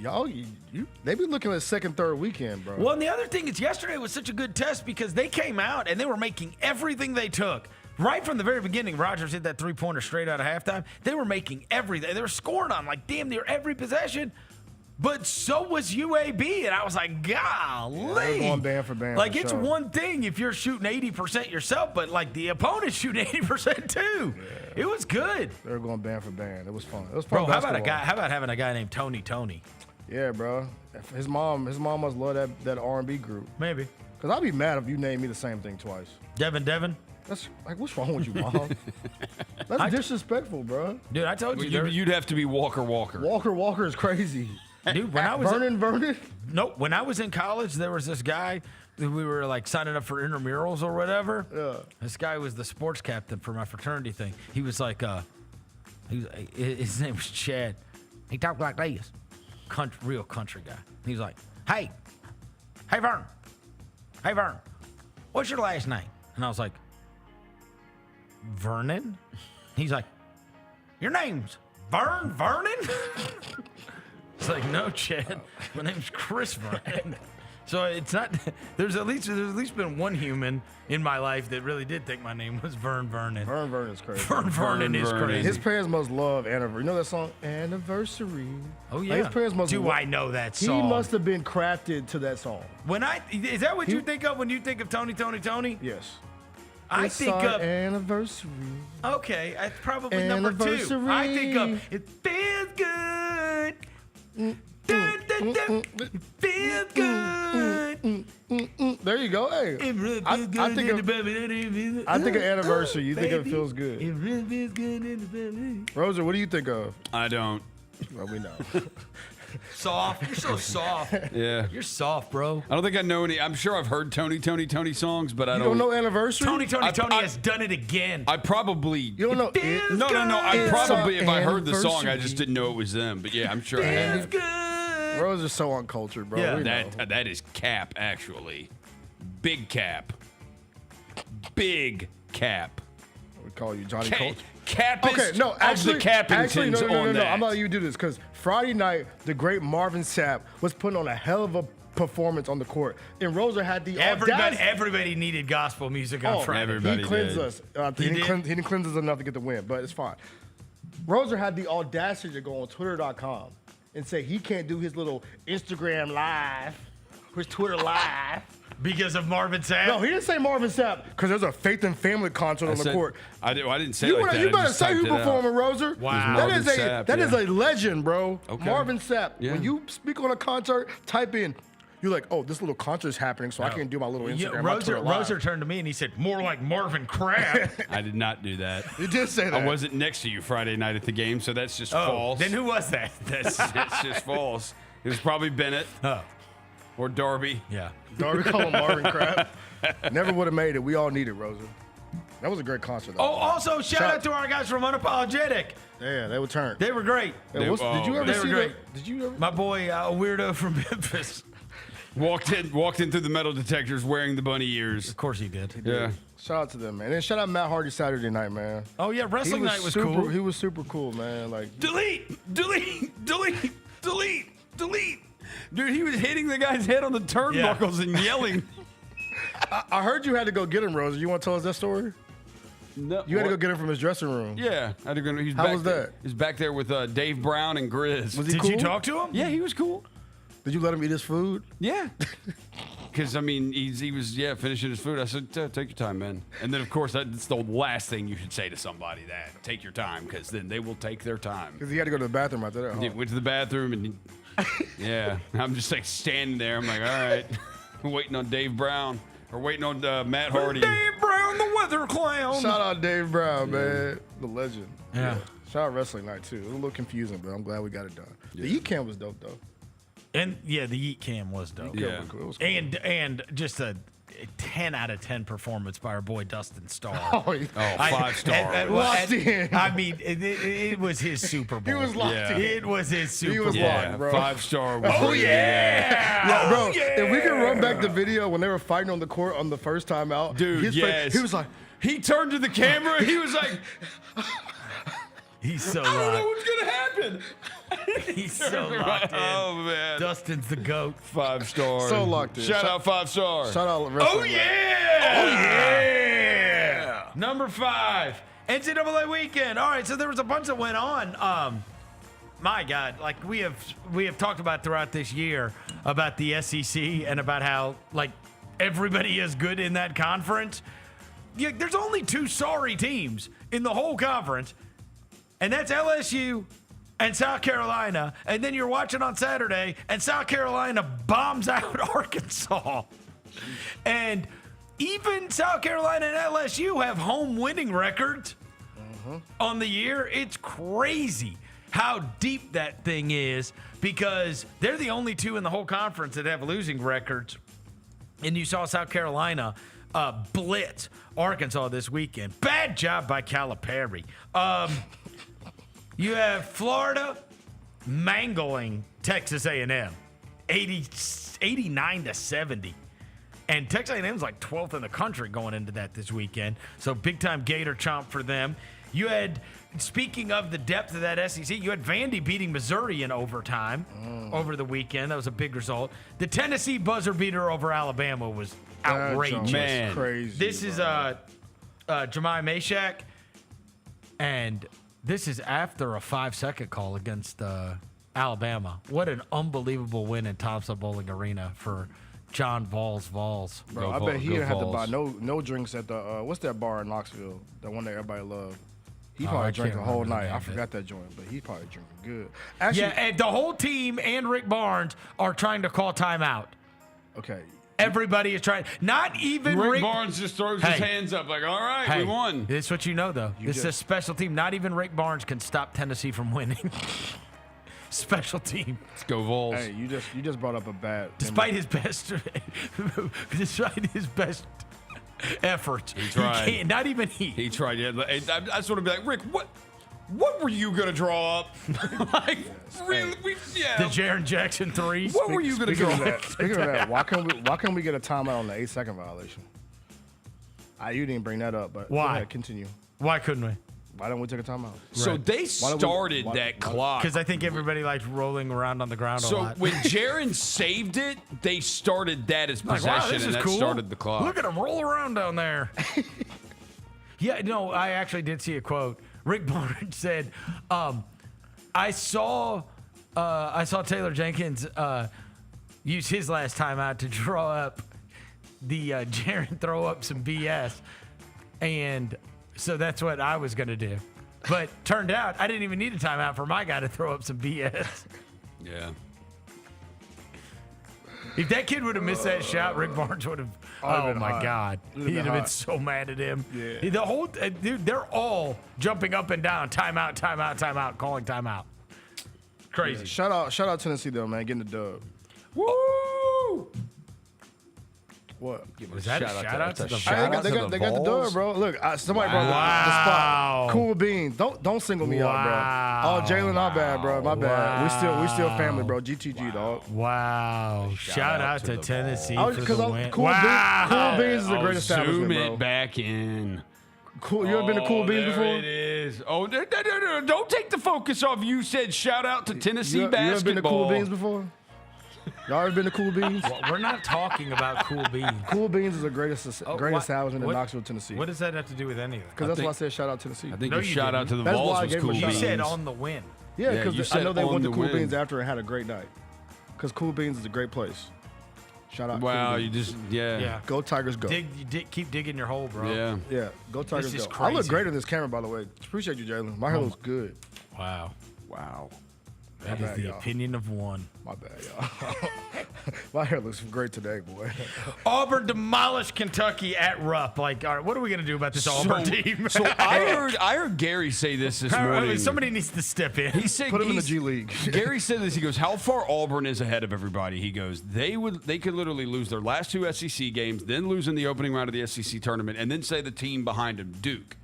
y'all, they be looking at second, third weekend, bro. Well, and the other thing is, yesterday was such a good test because they came out and they were making everything they took. Right from the very beginning, Rogers hit that 3-pointer straight out of halftime. They were making everything. They were scoring on like damn near every possession. But so was UAB, and I was like, golly. Yeah, they're going band for band. Like, for it's sure. one thing if you're shooting 80% yourself, but, like, the opponent's shooting 80% too. Yeah. It was good. They were going band for band. It was fun. It was fun. Bro, how about having a guy named Tony? Yeah, bro. His mom must love that R&B group. Maybe. Because I'd be mad if you named me the same thing twice. Devin? That's like, what's wrong with you, Mom? That's disrespectful, bro. Dude, I told you. You'd have to be Walker. Walker is crazy. Dude, when I was Vernon? Nope. When I was in college, there was this guy that we were like signing up for intramurals or whatever. Yeah. This guy was the sports captain for my fraternity thing. He was like, his name was Chad. He talked like this, real country guy. He was like, hey Vernon, what's your last name? And I was like, Vernon. He's like, your name's Vernon. It's like, no, Chad. My name's Chris Vernon. So it's not. There's at least been one human in my life that really did think my name was Vernon. Vernon is crazy. Vernon is crazy. His parents must love Anniversary. You know that song, Anniversary? Oh yeah. Like his parents must. I know that song? He must have been crafted to that song. Is that what you think of when you think of Tony? Yes. I think of Anniversary. Okay, that's probably number 2. I think of It Feels Good. It feels good. There you go. Hey, it really I feels good. I think of Anniversary. You think it feels good. It really feels good in the belly. Rosa, what do you think of? I don't. Well, we know. Soft. You're so soft. Yeah. You're soft, bro. I don't think I know any. I'm sure I've heard Tony songs, but I don't. You don't know Anniversary? Tony has done it again. I probably. You don't know it? No. I probably, if I heard the song, I just didn't know it was them. But yeah, I'm sure I have. Good. Rose is so uncultured, bro. Yeah. That is cap, actually. Big cap. Big cap. We call you Johnny Coach. Capist okay, no, actually, of the Cappingtons no, on that. I'm not letting you do this because Friday night, the great Marvin Sapp was putting on a hell of a performance on the court, and Rosa had the audacity. Everybody needed gospel music on Friday. Everybody he cleansed did. us. He didn't cleanse us enough to get the win, but it's fine. Rosa had the audacity to go on Twitter.com and say he can't do his little Instagram live, his Twitter live. Because of Marvin Sapp? No, he didn't say Marvin Sapp because there's a Faith and Family concert on the court. I didn't say it like that. You better say who performing, Roser. Wow. That is a legend, bro. Okay. Marvin Sapp. Yeah. When you speak on a concert, type in, You're like, oh, this little concert's happening, so I can't do my little Instagram. Roser turned to me and he said, more like Marvin Crab. I did not do that. You did say that. I wasn't next to you Friday night at the game, so that's just false. Then who was that? That's just false. It was probably Bennett. Or Darby. Yeah. Darby called him Marvin Crab. Never would have made it. We all need it, Rosa. That was a great concert, though. Oh, also, shout out to our guys from Unapologetic. Yeah, they were turned. They were great. Did you ever see great. Did you ever? My boy, a weirdo from Memphis. Walked in through the metal detectors wearing the bunny ears. Of course he did. Yeah. Shout out to them, man. And shout out Matt Hardy Saturday night, man. Oh, yeah, wrestling night was cool. He was super cool, man. Like delete. Dude, he was hitting the guy's head on the turnbuckles and yelling. I heard you had to go get him, Rosa. You want to tell us that story? No. You had to go get him from his dressing room. Yeah. I had to go. How was that? He was back there with Dave Brown and Grizz. Was he cool? Did you talk to him? Yeah, he was cool. Did you let him eat his food? Yeah. Because, I mean, he was finishing his food. I said, take your time, man. And then, of course, that's the last thing you should say to somebody, that. Take your time, because then they will take their time. Because he had to go to the bathroom after that. He went to the bathroom, and yeah. I'm just, like, standing there. I'm like, all right. Waiting on Dave Brown. Or waiting on Matt Hardy. Dave Brown, the weather clown. Shout out Dave Brown, man. The legend. Yeah. Shout out Wrestling Night, too. It was a little confusing, but I'm glad we got it done. Yeah. The E-Cam was dope, though. And, yeah, the Yeet Cam was dope. Yeah. It was cool. And just a 10 out of 10 performance by our boy Dustin Starr. Oh, yeah. 5-star. Locked in. I mean, it was his Super Bowl. He was locked in. It was his Super He Bowl. was locked, bro. 5-star. Oh, yeah. Bro, yeah. if we can run back the video when they were fighting on the court on the first time out. Dude, his yes. he was like, he turned to the camera. He was like, he's so I don't know locked. what's going to happen. He's so locked in. Oh, man. Dustin's the GOAT. 5-star. So locked in. Shout out 5-star. Shout out Wrestling Oh, Night. yeah. Oh, yeah. Number 5, NCAA Weekend. All right, so there was a bunch that went on. My God, like we have talked about throughout this year about the SEC and about how, like, everybody is good in that conference. Yeah, there's only 2 sorry teams in the whole conference, and that's LSU and South Carolina. And then you're watching on Saturday, and South Carolina bombs out Arkansas. And even South Carolina and LSU have home winning records on the year. It's crazy how deep that thing is, because they're the only 2 in the whole conference that have losing records. And you saw South Carolina blitz Arkansas this weekend. Bad job by Calipari. You have Florida mangling Texas A&M, 89-70. And Texas A&M's like 12th in the country going into that this weekend. So big-time Gator chomp for them. You had, speaking of the depth of that SEC, you had Vandy beating Missouri in overtime over the weekend. That was a big result. The Tennessee buzzer beater over Alabama was outrageous. Man. Crazy. This is Jemiah Meshack, and this is after a 5-second call against Alabama. What an unbelievable win in Thompson Bowling Arena for John Vols. Bro, I bet he didn't have to buy no drinks at the what's that bar in Knoxville? The one that everybody loved. He probably drank the whole night. I forgot that joint, but he probably drinking good. Actually, Yeah, and the whole team and Rick Barnes are trying to call timeout. okay. Everybody is trying. Not even Rick Barnes just throws his hands up like, all right, we won. This is what you know, though. This is a special team. Not even Rick Barnes can stop Tennessee from winning. Special team. Let's go Vols. Hey, you just brought up a bad. Despite his best efforts, He tried. Not even he. He tried. Yeah, I sort of be like, Rick, what were you gonna draw up? Like, really? The Jaren Jackson 3. What were you gonna draw up? Speaking of that, why can't we get a timeout on the 8-second violation? You didn't bring that up, but Why? Go ahead, continue. Why couldn't we? Why don't we take a timeout? So they started that clock. Because I think everybody liked rolling around on the ground a So lot. when Jaren saved it, they started that as Like, wow, possession, this and is that cool. started the clock. Look at him roll around down there. Yeah, no, I actually did see a quote. Rick Barnes said, I saw Taylor Jenkins use his last timeout to draw up the Jaren throw up some BS. And so that's what I was going to do. But turned out I didn't even need a timeout for my guy to throw up some BS. Yeah. If that kid would have missed that shot, Rick Barnes would have. Oh my God, he'd have been so mad at him. Yeah. The whole dude, they're all jumping up and down, timeout, timeout, timeout, calling timeout. Crazy. Yeah. Shout out Tennessee though, man, getting the dub. Woo! What? Was that a shout out to the They got the dub, bro. Look, somebody brought the spot. Cool beans. Don't single me out, bro. Oh, Jalen, my bad, bro. My bad. We still family, bro. GTG, dog. Wow. Shout out to Tennessee for the win. Cool Beans is a great establishment, Zoom bro. it back in. Cool. You ever been to Cool Beans before? It is. Oh, no, don't take the focus off. You said shout out to Tennessee basketball. You ever been to Cool Beans before? Y'all ever been to Cool Beans? Well, we're not talking about Cool Beans. Cool Beans is the greatest establishment in Knoxville, Tennessee. What does that have to do with anything? Because that's why I said shout out Tennessee. I think you shout out to the Vols was Cool Beans. You said on the win. Yeah, because I know they went to Cool win. Beans after and had a great night. Because Cool Beans is a great place. Shout out. Wow, Cool you Beans. just yeah. Go Tigers, go. Keep digging your hole, bro. Yeah. Go Tigers, This is go. I look crazy. great in this camera, by the way. Appreciate you, Jalen. My hair looks good. Wow. That My is bad, the y'all. opinion of one. My bad, y'all. My hair looks great today, boy. Auburn demolished Kentucky at Rupp. Like, all right, what are we going to do about this Auburn team? So I heard Gary say this morning. Somebody needs to step in. He said Put him in the G League. Gary said this. He goes, "How far Auburn is ahead of everybody?" He goes, "They could literally lose their last two SEC games, then lose in the opening round of the SEC tournament, and then say the team behind them, Duke."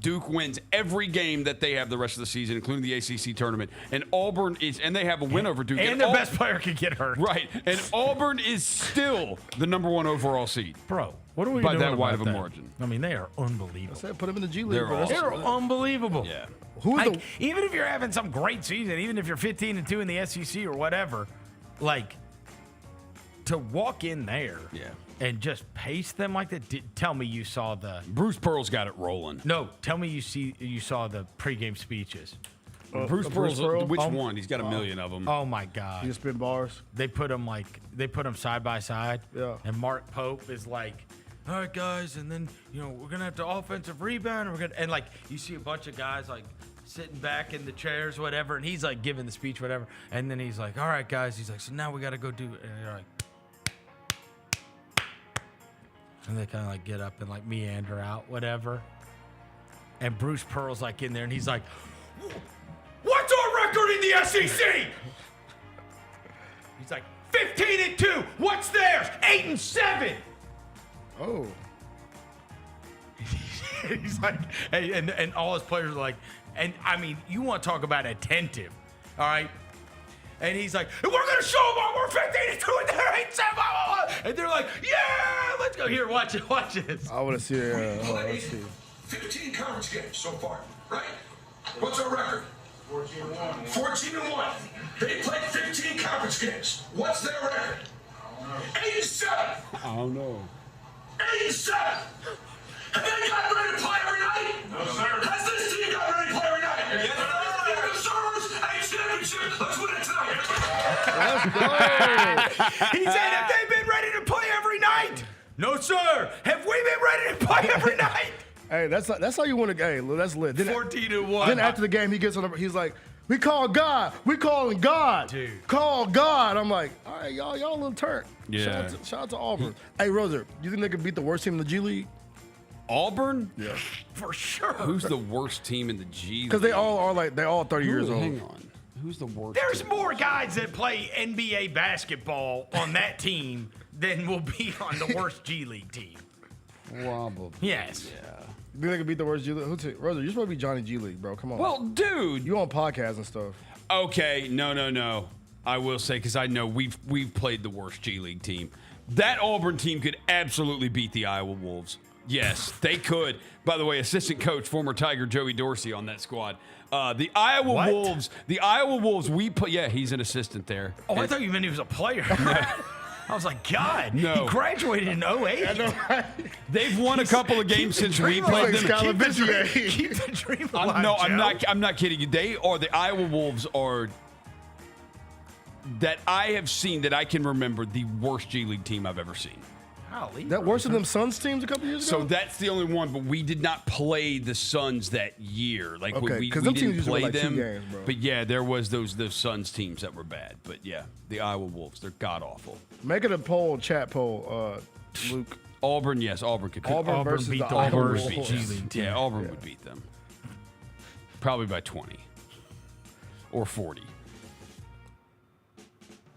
Duke wins every game that they have the rest of the season, including the ACC tournament. And Auburn and they have a win over Duke. And their best player could get hurt. Right. And Auburn is still the number one overall seed. Bro, what are we by doing that wide of about a that? margin? I mean, they are unbelievable. I said put him in the G League. They're bro. They're unbelievable. Yeah. Even if you're having some great season, even if you're 15-2 in the SEC or whatever, like to walk in there and just pace them like that. Tell me you saw the Bruce Pearl's got it rolling. No, tell me you saw the pregame speeches. Bruce Pearl? Which Oh, one? He's got a million of them. Oh my God! You spin bars. They put them side by side. Yeah. And Mark Pope is like, "All right, guys, and then we're gonna have to offensive rebound. And like you see a bunch of guys like sitting back in the chairs, whatever, and he's like giving the speech, whatever. And then he's like, "All right, guys," he's like, "So now we got to go do," and they're like. And they kind of like get up and like meander out, whatever. And Bruce Pearl's like in there and he's like, "What's our record in the SEC?" He's like, 15-2. What's theirs? 8-7. Oh. He's like, hey, and all his players are like, and I mean, you want to talk about attentive, all right? And he's like, "We're going to show them we're 15-2 and they're 8-7. And they're like, "Yeah, let's go." Here, watch this. I want to see it. Let's see. 15 conference games so far, right? What's our record? 14-1. They played 15 conference games. What's their record? 87. I don't know. 87. Have they got ready to play every night? No, sir. Has this team got ready to play every night? Yes, sir. Let's win it tonight. Let's go. He said, "Have they been ready to play every night?" No, sir. Have we been ready to play every night? Hey, that's how you want to. Hey, that's lit. Then, 14-1. Then after the game, he gets on. He's like, "We call God. We calling God. Dude. Call God." I'm like, all right, y'all a little turnt. Yeah. Shout out to Auburn. Hey, Roser, you think they could beat the worst team in the G League? Auburn? Yeah. For sure. Who's the worst team in the G League? Because they all are they're all 30 years old. Hang on. Who's the worst? There's team? more guys that play NBA basketball on that team than will be on the worst G League team. Probably. Yes. Yeah. You think they could beat the worst G League? Roser, you're supposed to be Johnny G League, bro. Come on. Well, dude. You on podcasts and stuff. Okay, no. I will say, because I know we've played the worst G League team. That Auburn team could absolutely beat the Iowa Wolves. Yes, they could. By the way, assistant coach, former Tiger Joey Dorsey on that squad. The Iowa Wolves, we play. Yeah, he's an assistant there. Oh, I thought you meant he was a player. I was like, God, No. he graduated in 08. I know, right? They've won a couple of games since we played them. Keep the dream alive, I'm not kidding you. They are the Iowa Wolves are that I have seen that I can remember the worst G League team I've ever seen. That worse than them Suns teams a couple years ago? So that's the only one, but we did not play the Suns that year. Like Okay, we 'cause them didn't teams usually play were like 2 them. games, bro. But yeah, there was those Suns teams that were bad. But yeah, the Iowa Wolves, they're god awful. Make it a poll, chat poll, Luke. Auburn, yes, Auburn could. Auburn versus beat the them. Iowa Auburn would Wolves. beat them. Yeah, Auburn would beat them. Probably by 20 or 40.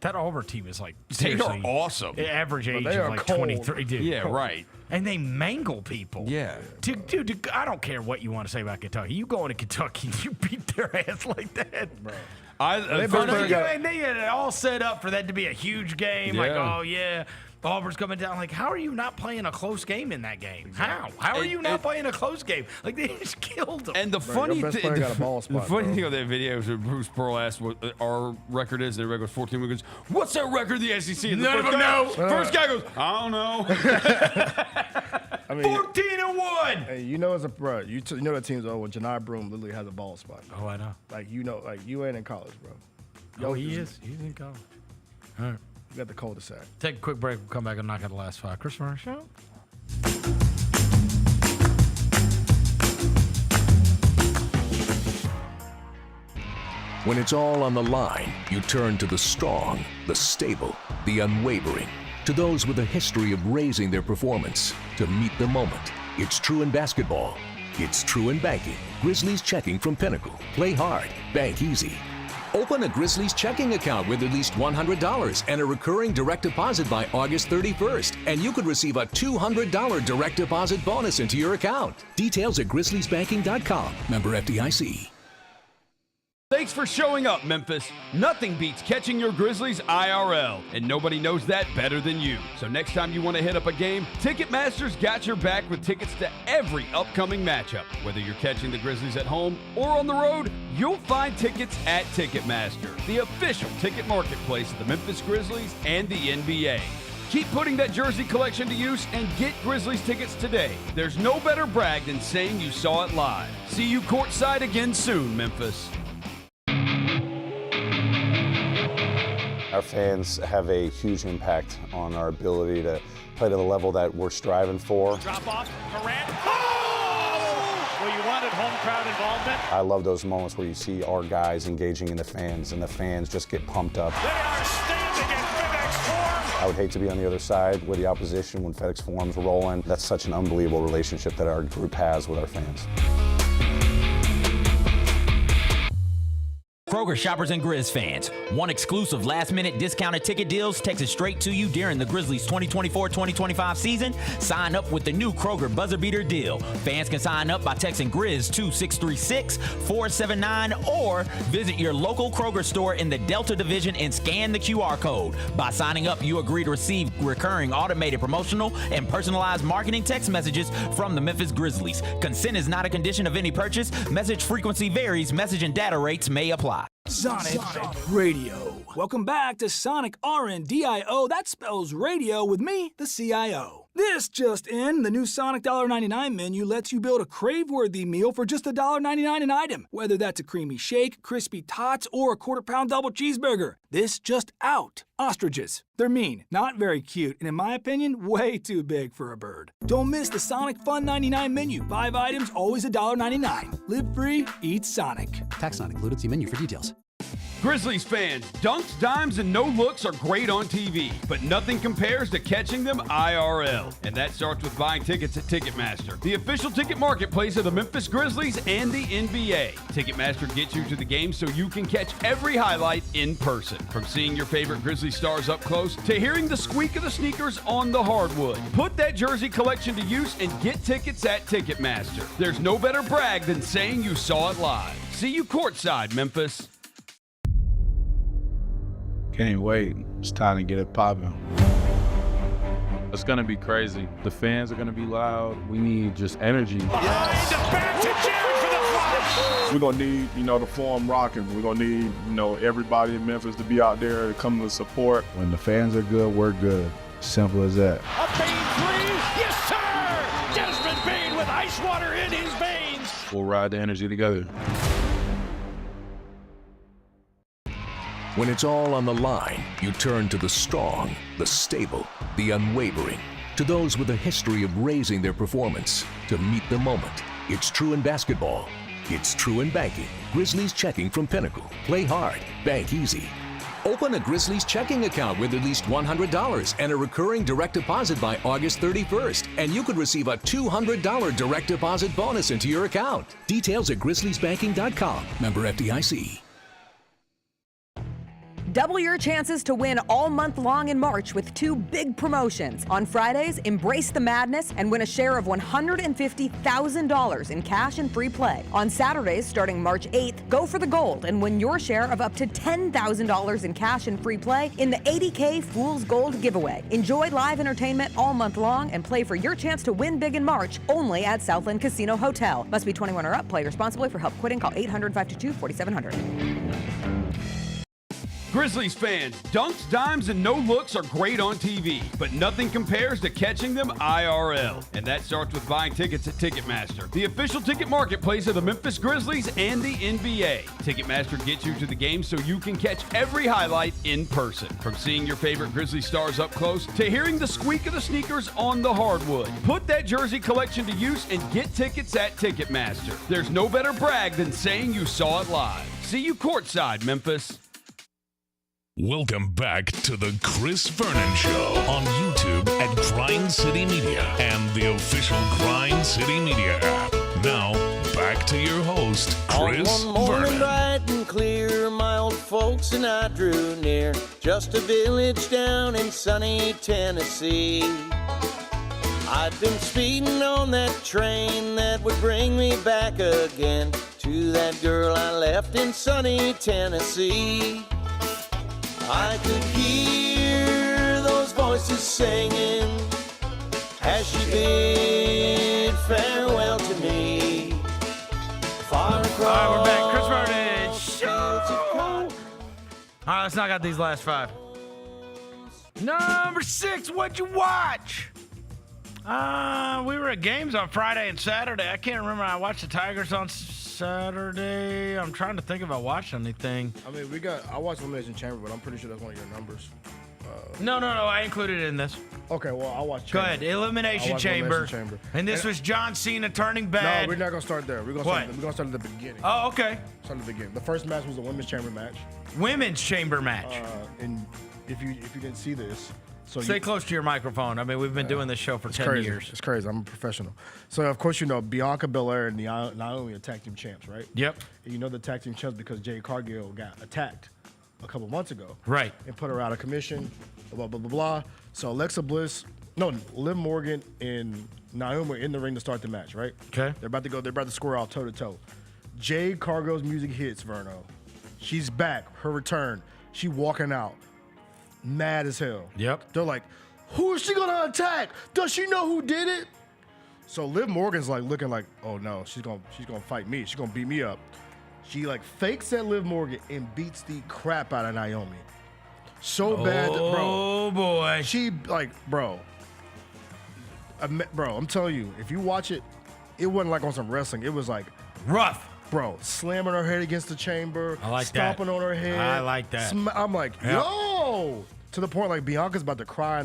That Auburn team is like They are seriously awesome. Average But age they of are like cold. 23. Dude, Yeah, cold. right. And they mangle people. Yeah. Dude, I don't care what you want to say about Kentucky. You go into Kentucky and you beat their ass like that. Bro. And they had it all set up for that to be a huge game. Like, Yeah. oh, yeah, Auburn's coming down. Like, how are you not playing a close game in that game? How? How are you not playing a close game? Like, they just killed them. And the funny thing, the funny thing on that video is when Bruce Pearl asked what our record is. Their record was 14. We goes, "What's that record in the SEC?" And the None of first them guy- know. First guy goes, "I don't know." I mean, 14-1. Hey, you know, you know that team's over when Janai Broom literally has a ball spot. Oh, I know. Like, you know, like you ain't in college, bro. Oh, he is. He's in college. All right. You got the cul-de-sac. Take a quick break. We'll come back and knock out the last 5. Chris Vernon Show. When it's all on the line, you turn to the strong, the stable, the unwavering. To those with a history of raising their performance, to meet the moment. It's true in basketball. It's true in banking. Grizzlies Checking from Pinnacle. Play hard. Bank easy. Open a Grizzlies checking account with at least $100 and a recurring direct deposit by August 31st, and you could receive a $200 direct deposit bonus into your account. Details at grizzliesbanking.com. Member FDIC. Thanks for showing up, Memphis. Nothing beats catching your Grizzlies IRL, and nobody knows that better than you. So next time you want to hit up a game, Ticketmaster's got your back with tickets to every upcoming matchup. Whether you're catching the Grizzlies at home or on the road, you'll find tickets at Ticketmaster, the official ticket marketplace of the Memphis Grizzlies and the NBA. Keep putting that jersey collection to use and get Grizzlies tickets today. There's no better brag than saying you saw it live. See you courtside again soon, Memphis. Our fans have a huge impact on our ability to play to the level that we're striving for. Drop off, Durant. Oh! Well, you wanted home crowd involvement. I love those moments where you see our guys engaging in the fans and the fans just get pumped up. They are standing in FedEx Forum. I would hate to be on the other side with the opposition when FedEx Forum's rolling. That's such an unbelievable relationship that our group has with our fans. Kroger shoppers and Grizz fans, one exclusive last-minute discounted ticket deals texted straight to you during the Grizzlies 2024-2025 season. Sign up with the new Kroger Buzzer Beater deal. Fans can sign up by texting Grizz to 636-479 or visit your local Kroger store in the Delta Division and scan the QR code. By signing up, you agree to receive recurring automated promotional and personalized marketing text messages from the Memphis Grizzlies. Consent is not a condition of any purchase. Message frequency varies. Message and data rates may apply. Sonic Radio. Welcome back to Sonic RNDIO. That spells radio with me, the CIO. This just in, the new Sonic $1.99 menu lets you build a crave-worthy meal for just $1.99 an item, whether that's a creamy shake, crispy tots, or a quarter-pound double cheeseburger. This just out. Ostriches. They're mean, not very cute, and in my opinion, way too big for a bird. Don't miss the Sonic Fun 99 menu. 5 items, always $1.99. Live free, eat Sonic. Tax not included. See menu for details. Grizzlies fans, dunks, dimes, and no-looks are great on TV, but nothing compares to catching them IRL. And that starts with buying tickets at Ticketmaster, the official ticket marketplace of the Memphis Grizzlies and the NBA. Ticketmaster gets you to the game so you can catch every highlight in person. From seeing your favorite Grizzly stars up close to hearing the squeak of the sneakers on the hardwood. Put that jersey collection to use and get tickets at Ticketmaster. There's no better brag than saying you saw it live. See you courtside, Memphis. Can't wait. It's time to get it popping. It's gonna be crazy. The fans are gonna be loud. We need just energy. We're gonna need, the Forum rocking. We're gonna need, everybody in Memphis to be out there to come to support. When the fans are good, we're good. Simple as that. A Bane three, yes sir! Desmond Bane with ice water in his veins. We'll ride the energy together. When it's all on the line, you turn to the strong, the stable, the unwavering. To those with a history of raising their performance to meet the moment. It's true in basketball. It's true in banking. Grizzlies Checking from Pinnacle. Play hard. Bank easy. Open a Grizzlies checking account with at least $100 and a recurring direct deposit by August 31st. And you could receive a $200 direct deposit bonus into your account. Details at grizzliesbanking.com. Member FDIC. Double your chances to win all month long in March with 2 big promotions. On Fridays, embrace the madness and win a share of $150,000 in cash and free play. On Saturdays, starting March 8th, go for the gold and win your share of up to $10,000 in cash and free play in the 80K Fool's Gold giveaway. Enjoy live entertainment all month long and play for your chance to win big in March only at Southland Casino Hotel. Must be 21 or up. Play responsibly. For help quitting, call 800-522-4700. Grizzlies fans, dunks, dimes, and no looks are great on TV, but nothing compares to catching them IRL. And that starts with buying tickets at Ticketmaster, the official ticket marketplace of the Memphis Grizzlies and the NBA. Ticketmaster gets you to the game so you can catch every highlight in person. From seeing your favorite Grizzly stars up close to hearing the squeak of the sneakers on the hardwood. Put that jersey collection to use and get tickets at Ticketmaster. There's no better brag than saying you saw it live. See you courtside, Memphis. Welcome back to the Chris Vernon Show on YouTube at Grind City Media and the official Grind City Media app. Now, back to your host, Chris On one morning Vernon. bright and clear, my old folks and I drew near, just a village down in sunny Tennessee. I'd been speeding on that train that would bring me back again to that girl I left in sunny Tennessee. I could hear those voices singing as she bid farewell to me. Far across. All right, we're back. Chris Vernon Show. All right, let's knock out these last 5. Number 6, what'd you watch? We were at games on Friday and Saturday. I can't remember. I watched the Tigers on Saturday. I'm trying to think if I watched anything. I mean, I watched Elimination Chamber, but I'm pretty sure that's one of your numbers. No, I included it in this. Okay, well, I watched Go Chamber. ahead, Elimination Chamber. And this was John Cena turning bad. No, we're not going to start there. We're going to start at the beginning. Oh, okay. Start at the beginning. The first match was a women's chamber match. Women's chamber match. And if you didn't see this, stay close to your microphone. I mean, we've been doing this show for 10 years. It's crazy. I'm a professional. So, of course, you know, Bianca Belair and Naomi are tag team champs, right? Yep. And you know the tag team champs because Jade Cargill got attacked a couple months ago. Right. And put her out of commission, blah, blah, blah, blah. So, Liv Morgan and Naomi are in the ring to start the match, right? Okay. They're about to square off toe-to-toe. Jade Cargill's music hits, Verno. She's back. Her return. She walking out. Mad as hell. Yep. They're like, who is she gonna attack? Does she know who did it? So Liv Morgan's like looking like, oh no, she's gonna fight me. She's gonna beat me up. She like fakes at Liv Morgan and beats the crap out of Naomi. So bad, bro. Oh boy. She like, bro, I'm telling you, if you watch it, it wasn't like on some wrestling. It was like rough. Bro, slamming her head against the chamber, I like stomping that. on her head. I like that. I'm like, yo! To the point like Bianca's about to cry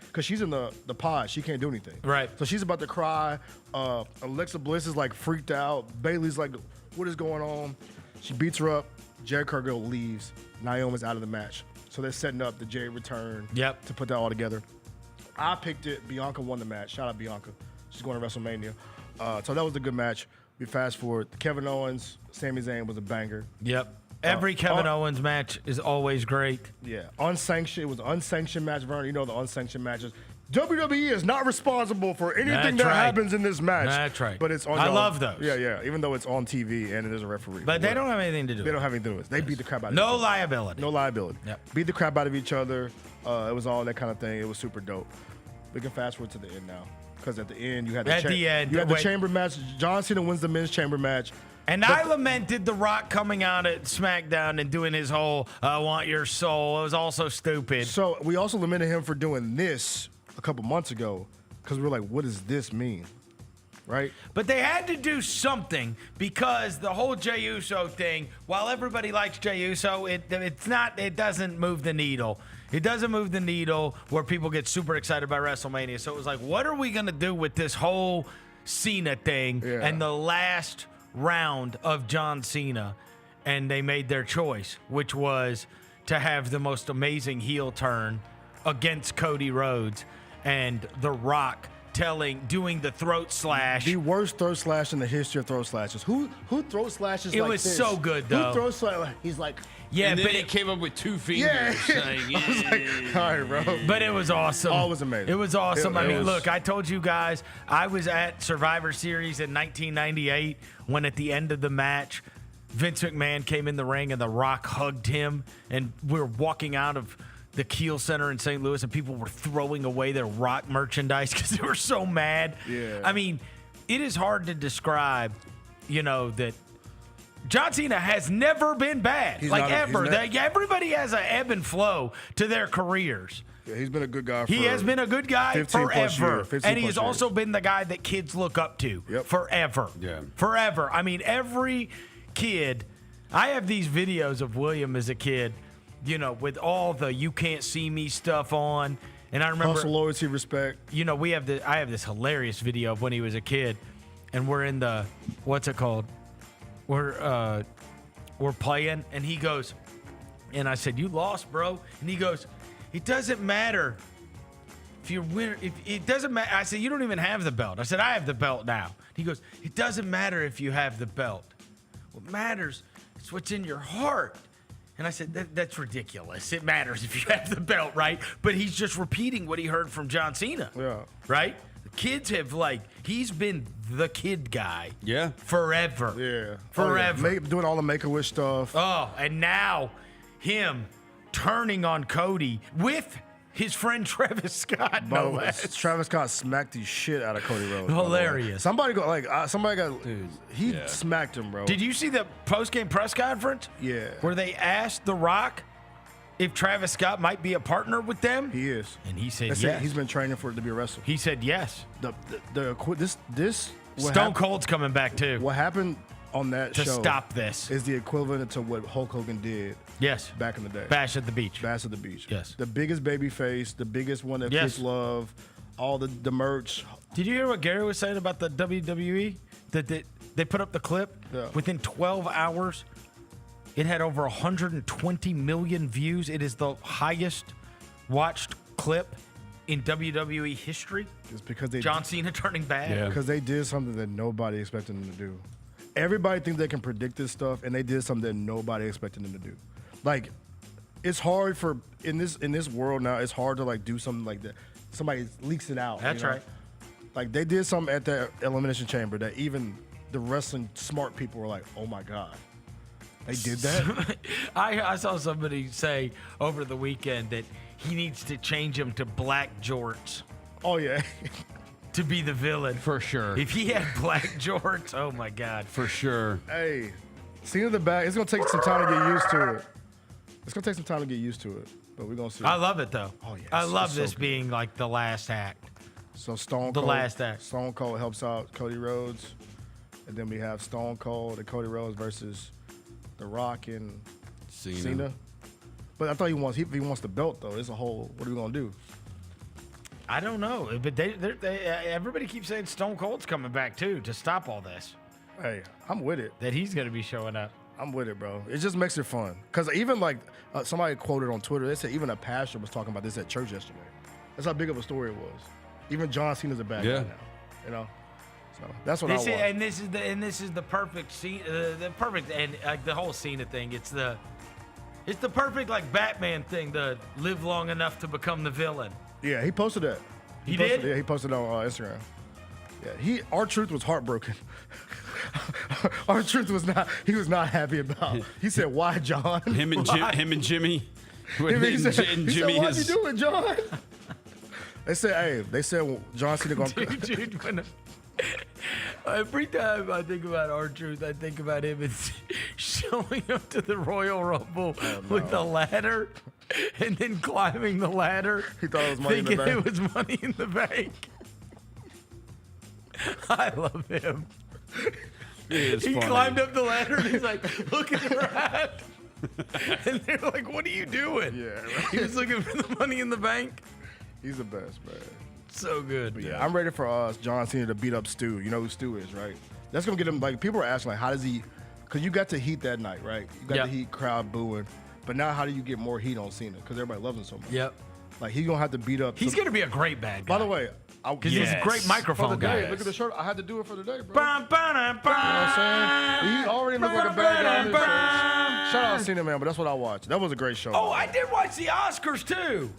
because she's in the pod. She can't do anything. Right. So she's about to cry. Alexa Bliss is like freaked out. Bailey's like, what is going on? She beats her up. Jade Cargill leaves. Naomi's out of the match. So they're setting up the Jade return to put that all together. I picked it. Bianca won the match. Shout out Bianca. She's going to WrestleMania. So that was a good match. We fast forward. Kevin Owens, Sami Zayn was a banger. Yep. Every Kevin Owens match is always great. Yeah. Unsanctioned. It was an unsanctioned match, Vernon. You know the unsanctioned matches. WWE is not responsible for anything that happens in this match. That's right. But it's on. I love those. Yeah. Even though it's on TV and there's a referee. But they don't have anything to do with it. They don't have anything to do with it. They beat the crap out of each No other. liability. No liability. Yep. Beat the crap out of each other. It was all that kind of thing. It was super dope. We can fast forward to the end now. Because at the end, you had the chamber match. John Cena wins the men's chamber match. And I lamented The Rock coming out at SmackDown and doing his whole I want your soul. It was also stupid. So we also lamented him for doing this a couple months ago because we were like, what does this mean? Right? But they had to do something because the whole Jey Uso thing, while everybody likes Jey Uso, it doesn't move the needle. It doesn't move the needle where people get super excited by WrestleMania. So it was like, what are we going to do with this whole Cena thing and the last round of John Cena? And they made their choice, which was to have the most amazing heel turn against Cody Rhodes and The Rock doing the throat slash. The worst throat slash in the history of throat slashes. Who throat slashes it like was this? so good, though. Who throat slash? He's like, yeah, and then he came up with 2 fingers. Yeah. Saying, I was like, all right, bro. But it was awesome. Oh, it was amazing. It was awesome. I mean, was... look, I told you guys, I was at Survivor Series in 1998 when at the end of the match, Vince McMahon came in the ring and The Rock hugged him, and we were walking out of the Kiel Center in St. Louis, and people were throwing away their Rock merchandise because they were so mad. Yeah. I mean, it is hard to describe, that John Cena has never been bad, ever. Everybody has an ebb and flow to their careers. Yeah, he's been a good guy. He has been a good guy forever, and he has also been the guy that kids look up to forever. Yeah, forever. I mean, every kid. I have these videos of William as a kid, with all the "you can't see me" stuff on, and I remember hustle, loyalty, respect. I have this hilarious video of when he was a kid, and we're in the what's it called? We're playing, and he goes, and I said, "You lost, bro," and he goes, "It doesn't matter if you win. If it doesn't matter." I said, "You don't even have the belt." I said, "I have the belt now." He goes, "It doesn't matter if you have the belt. What matters is what's in your heart." And I said, that's ridiculous. It matters if you have the belt, right? But he's just repeating what he heard from John Cena. Yeah. Right? The kids have, he's been the kid guy. Yeah. Forever. Yeah. Forever. Oh, yeah. Doing all the Make-A-Wish stuff. Oh, and now him turning on Cody with his friend Travis Scott, no less. Travis Scott smacked the shit out of Cody Rhodes. Hilarious. Somebody smacked him, bro. Did you see the post-game press conference? Yeah. Where they asked The Rock if Travis Scott might be a partner with them? He is. And he said yes. He's been training for it to be a wrestler. He said yes. Stone Cold's coming back too. What happened on that show to stop this is the equivalent to what Hulk Hogan did. Yes. Back in the day. Bash at the Beach. Bash at the Beach. Yes. The biggest baby face, the biggest one that kids love, all the merch. Did you hear what Gary was saying about the WWE? That they put up the clip within 12 hours. It had over 120 million views. It is the highest watched clip in WWE history. It's because John Cena turning bad. Yeah. Because they did something that nobody expected them to do. Everybody thinks they can predict this stuff, and they did something that nobody expected them to do. It's hard in this world now. It's hard to do something like that. Somebody leaks it out. That's right. They did something at the Elimination Chamber that even the wrestling smart people were like, "Oh my god, they did that." I saw somebody say over the weekend that he needs to change them to black jorts. Oh yeah. To be the villain. For sure. If he had black jorts, oh my god. For sure. Hey, Cena the back. It's gonna take some time to get used to it. But we're gonna see. I love it though. Oh yeah. I love this being the last act. So Stone Cold helps out Cody Rhodes, and then we have Stone Cold and Cody Rhodes versus The Rock and Cena. But I thought he wants the belt though. It's a whole. What are we gonna do? I don't know, but everybody keeps saying Stone Cold's coming back too to stop all this. Hey, I'm with it. That he's gonna be showing up. I'm with it, bro. It just makes it fun. Because even somebody quoted on Twitter, they said even a pastor was talking about this at church yesterday. That's how big of a story it was. Even John Cena's a bad guy now. So that's what I want. And this is the perfect scene, the whole Cena thing. It's the perfect Batman thing to live long enough to become the villain. Yeah, he posted that. He did? Yeah, he posted on Instagram. Yeah, R-Truth was heartbroken. R-Truth was not. He was not happy about. He said, "Why, John?" Him and Jimmy. He said, "What's he doing, John?" They said, John Cena gonna. Dude, every time I think about R-Truth, I think about him showing up to the Royal Rumble with a ladder and then climbing the ladder. He thought it was money in the bank. Thinking it was money in the bank. I love him. He climbed up the ladder and he's like, looking around. And they're like, what are you doing? Yeah, right. He was looking for the money in the bank. He's the best, man. So good. But yeah, I'm ready for John Cena to beat up Stu. You know who Stu is, right? That's gonna get him. Like, people are asking, like, how does he? Because you got the heat that night, right? You got the heat, crowd booing. But now, how do you get more heat on Cena? Because everybody loves him so much. Yep. Like, he's gonna have to beat up. He's gonna be a great bad guy. By the way, because he's a great microphone guy. Look at the shirt. I had to do it for the day, bro. Bum, ba-da, You know what I'm saying? He already looked like a bad guy in his shirts. Shout out Cena, man, but that's what I watched. That was a great show. Oh, I did watch the Oscars too.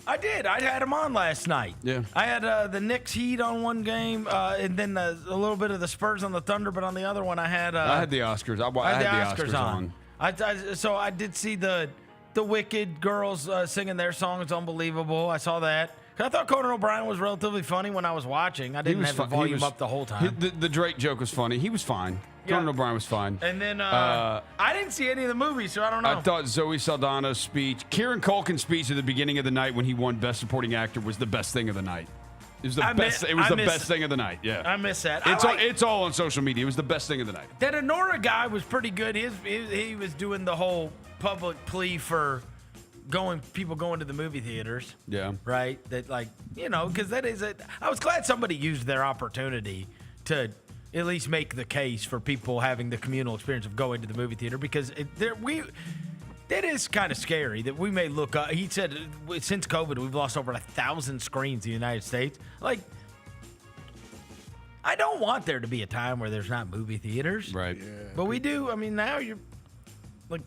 I did. I had him on last night. Yeah. I had the Knicks Heat on one game, and then a little bit of the Spurs on the Thunder, but on the other one I had. I had the Oscars. I had the Oscars on. So I did see the Wicked girls singing their song. It's unbelievable. I saw that. I thought Conan O'Brien was relatively funny when I was watching. I didn't have the volume up the whole time. The Drake joke was funny. He was fine. Conan O'Brien was fine. And then I didn't see any of the movies, so I don't know. I thought Zoe Saldana's speech, Kieran Culkin's speech at the beginning of the night when he won Best Supporting Actor was the best thing of the night. It was the best. It was the best thing of the night. Yeah, I miss that. It's all on social media. It was the best thing of the night. That Honora guy was pretty good. He was doing the whole public plea for people going to the movie theaters. Yeah. Right? That, like, because that is it. I was glad somebody used their opportunity to at least make the case for people having the communal experience of going to the movie theater, because that is kind of scary that we may look up. He said since COVID, we've lost over 1,000 screens in the United States. Like, I don't want there to be a time where there's not movie theaters. Right. Yeah. But we do. I mean, now you're like,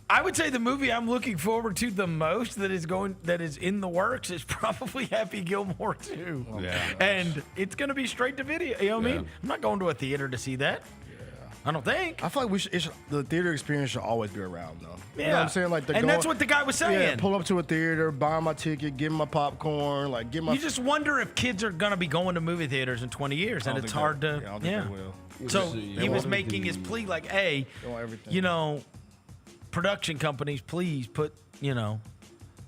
I would say the movie I'm looking forward to the most that is in the works is probably Happy Gilmore 2. Oh, yeah. And it's going to be straight to video. You know what I mean? I'm not going to a theater to see that. I don't think. I feel like the theater experience should always be around, though. Yeah. You know what I'm saying? Like, that's what the guy was saying. Yeah, pull up to a theater, buy my ticket, get my popcorn, like get my. You just wonder if kids are going to be going to movie theaters in 20 years, and it's hard to. I don't think they will. So he was making his plea like, hey, production companies, please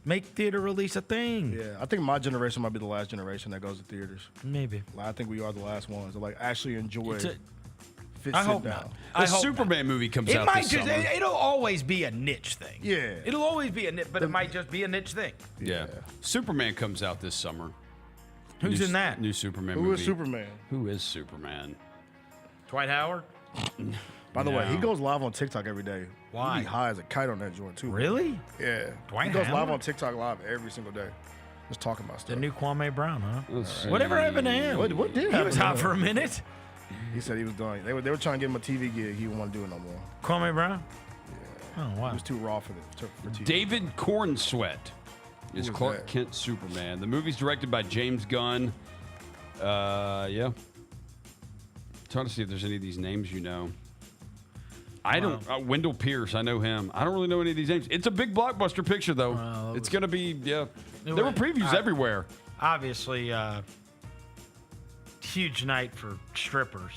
make theater release a thing. Yeah, I think my generation might be the last generation that goes to theaters. Maybe. I think we are the last ones that, like, actually enjoy I hope not. The Superman movie comes out this summer. It'll always be a niche thing. Yeah. It'll always be a niche, but it might just be a niche thing. Yeah. Superman comes out this summer. Who's in that? New Superman Who movie. is Superman? Who is Superman? Dwight Howard? By the way, he goes live on TikTok every day. Why? He be high as a kite on that joint, too. Really? Yeah. Dwight he goes Howard? live on TikTok live every single day. Just talking about stuff. The new Kwame Brown, huh? Right. Whatever happened to him? What did He happen was to hot him? for a minute. He said he was done. They were trying to give him a TV gig. He didn't want to do it no more. Kwame Brown? Yeah. Oh, wow. He was too raw for TV. David Cornsweet is Who is Clark that? Kent Superman. The movie's directed by James Gunn. Yeah. Trying to see if there's any of these names you know. I don't. Wendell Pierce, I know him. I don't really know any of these names. It's a big blockbuster picture, though. It's going to be, There were previews everywhere. Obviously, huge night for strippers.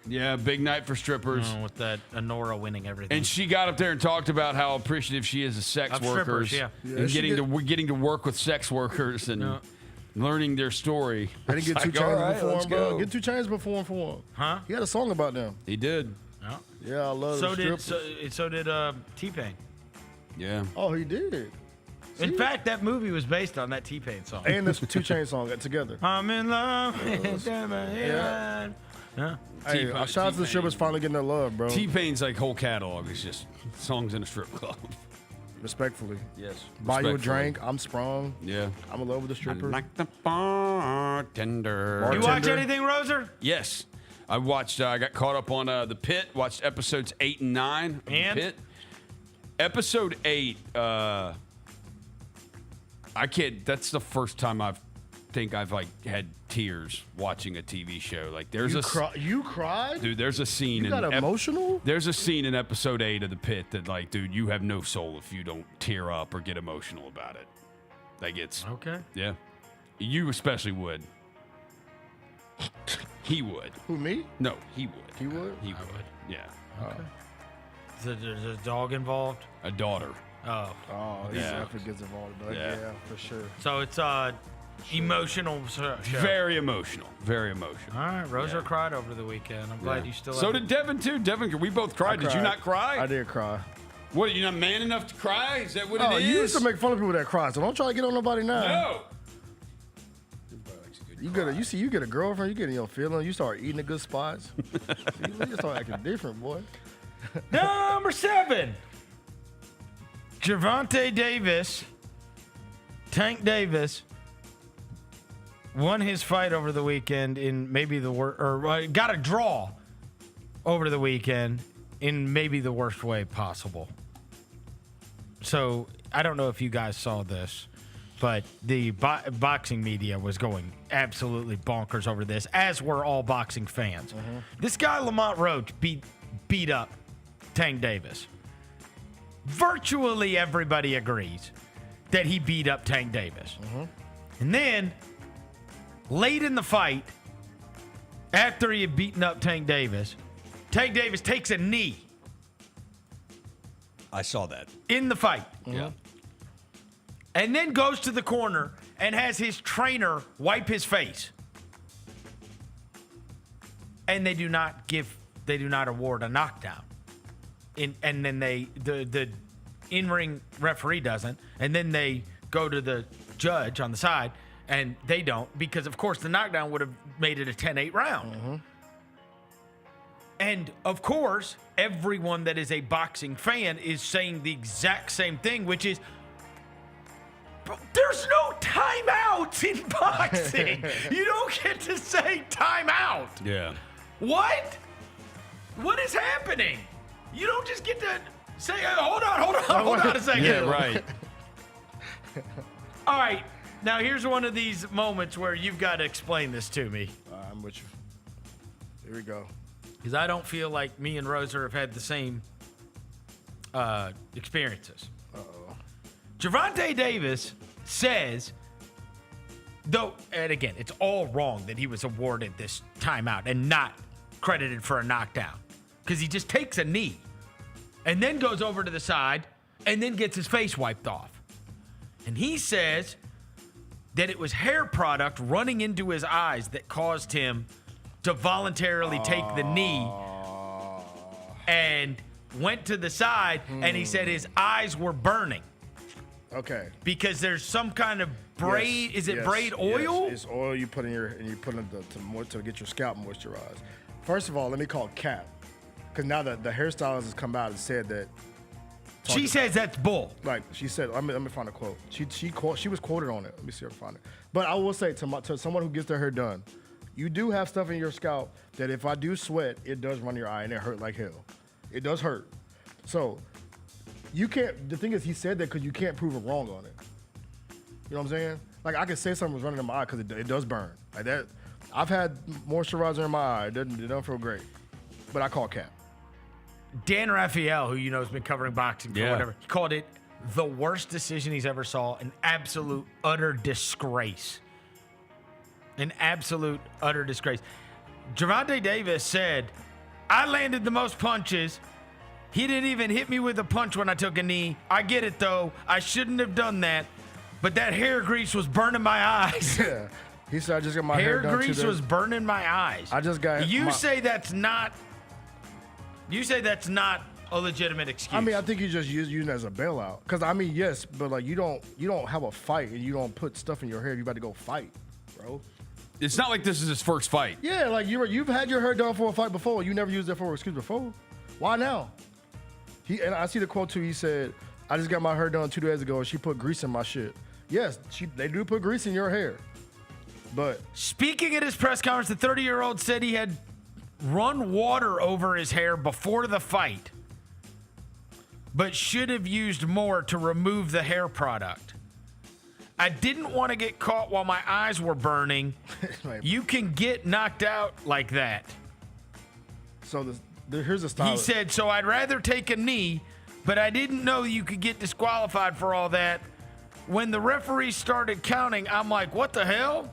Yeah, big night for strippers. With that Honora winning everything. And she got up there and talked about how appreciative she is of sex workers. strippers, yeah. And getting to work with sex workers and learning their story. I didn't get 2 Like, all Chainz right, before let's him, bro. go. Get 2 Chainz before him for him. Huh? He had a song about them. He did. Yeah. Yeah, I love the strippers. So did T-Pain. Yeah. Oh, he did. In fact, that movie was based on that T-Pain song. And this 2 Chainz song together. I'm in love. Yeah. Yeah. Hey, shout out to the strippers finally getting their love, bro. T-Pain's like whole catalog is just songs in a strip club. Respectfully. Yes. Buy you a respectfully. drink. I'm sprung. Yeah. I'm in love with the stripper. I like the bartender. You watch anything, Roser? Yes. I watched, I got caught up on the Pitt, watched episodes 8 and 9 of the And? Pitt. Episode 8, I can't, that's the first time I've like had tears watching a TV show. Like there's You cried? Dude, there's a scene. You got emotional? There's a scene in episode 8 of the Pit that, like, dude, you have no soul if you don't tear up or get emotional about it. Like it's okay. Yeah, you especially would. He would. Who, me? No, he would. He would? He would. Yeah. Okay. Is a dog involved? A daughter. Oh. Oh, he Yeah. definitely gets involved. But yeah, for sure. So it's emotional show. Very emotional. Very emotional. All right, Roser cried over the weekend. I'm glad you still. So did Devin too. Devin, we both cried. Did you not cry? I did cry. What, you're not man enough to cry? Is that what it is? You used to make fun of people that cry, so don't try to get on nobody now. No. You get a girlfriend, you get in your feelings, you start eating at good spots. You start acting different, boy. Number 7. Gervonta Davis, Tank Davis, won his fight over the weekend in maybe the worst, or got a draw over the weekend in maybe the worst way possible. So I don't know if you guys saw this, but the boxing media was going absolutely bonkers over this, as were all boxing fans. This guy, Lamont Roach, beat up Tank Davis. Virtually everybody agrees that he beat up Tank Davis. And then, late in the fight, after he had beaten up Tank Davis takes a knee. I saw that. In the fight. Yeah. And then goes to the corner and has his trainer wipe his face. And they do not award a knockdown. And then the in-ring referee doesn't. And then they go to the judge on the side and they don't, because of course the knockdown would have made it a 10-8 round. And of course, everyone that is a boxing fan is saying the exact same thing, which is, there's no timeouts in boxing. You don't get to say timeout. Yeah. What? What is happening? You don't just get to say, hold on a second. Yeah, right. All right. Now, here's one of these moments where you've got to explain this to me. I'm with you. Here we go. Because I don't feel like me and Roser have had the same experiences. Gervonta Davis says, though, and again, it's all wrong that he was awarded this timeout and not credited for a knockdown, because he just takes a knee and then goes over to the side and then gets his face wiped off. And he says that it was hair product running into his eyes that caused him to voluntarily take the knee and went to the side, and he said his eyes were burning. Okay. Because there's some kind of braid. Is it braid oil? Yes. It's oil you put in to get your scalp moisturized. First of all, let me call cap, because now the hairstylist has come out and said that. She says that's bull. Like she said, let me find a quote. She was quoted on it. Let me see if I can find it. But I will say to someone who gets their hair done, you do have stuff in your scalp that if I do sweat, it does run your eye and it hurt like hell. It does hurt. So you can't. The thing is, he said that because you can't prove him wrong on it. You know what I'm saying? Like, I could say something was running in my eye because it does burn like that. I've had moisturizer in my eye. It doesn't feel great. But I call cap. Dan Raphael, who you know has been covering boxing for whatever, he called it the worst decision he's ever saw, an absolute utter disgrace. An absolute utter disgrace. Gervonta Davis said, I landed the most punches. He didn't even hit me with a punch when I took a knee. I get it, though. I shouldn't have done that. But that hair grease was burning my eyes. Yeah. He said, I just got my hair done. Hair grease was burning my eyes. I just got You say that's not a legitimate excuse. I mean, I think you just using it as a bailout. Because, I mean, yes, but like you don't have a fight and you don't put stuff in your hair. You about to go fight, bro. It's not like this is his first fight. Yeah, like you've had your hair done for a fight before. You never used that for an excuse before. Why now? And I see the quote too. He said, I just got my hair done 2 days ago and she put grease in my shit. Yes, they do put grease in your hair. But speaking at his press conference, the 30-year-old said he had run water over his hair before the fight, but should have used more to remove the hair product. I didn't want to get caught while my eyes were burning. You can get knocked out like that. So here's a style. He said, so I'd rather take a knee, but I didn't know you could get disqualified for all that. When the referee started counting, I'm like, what the hell?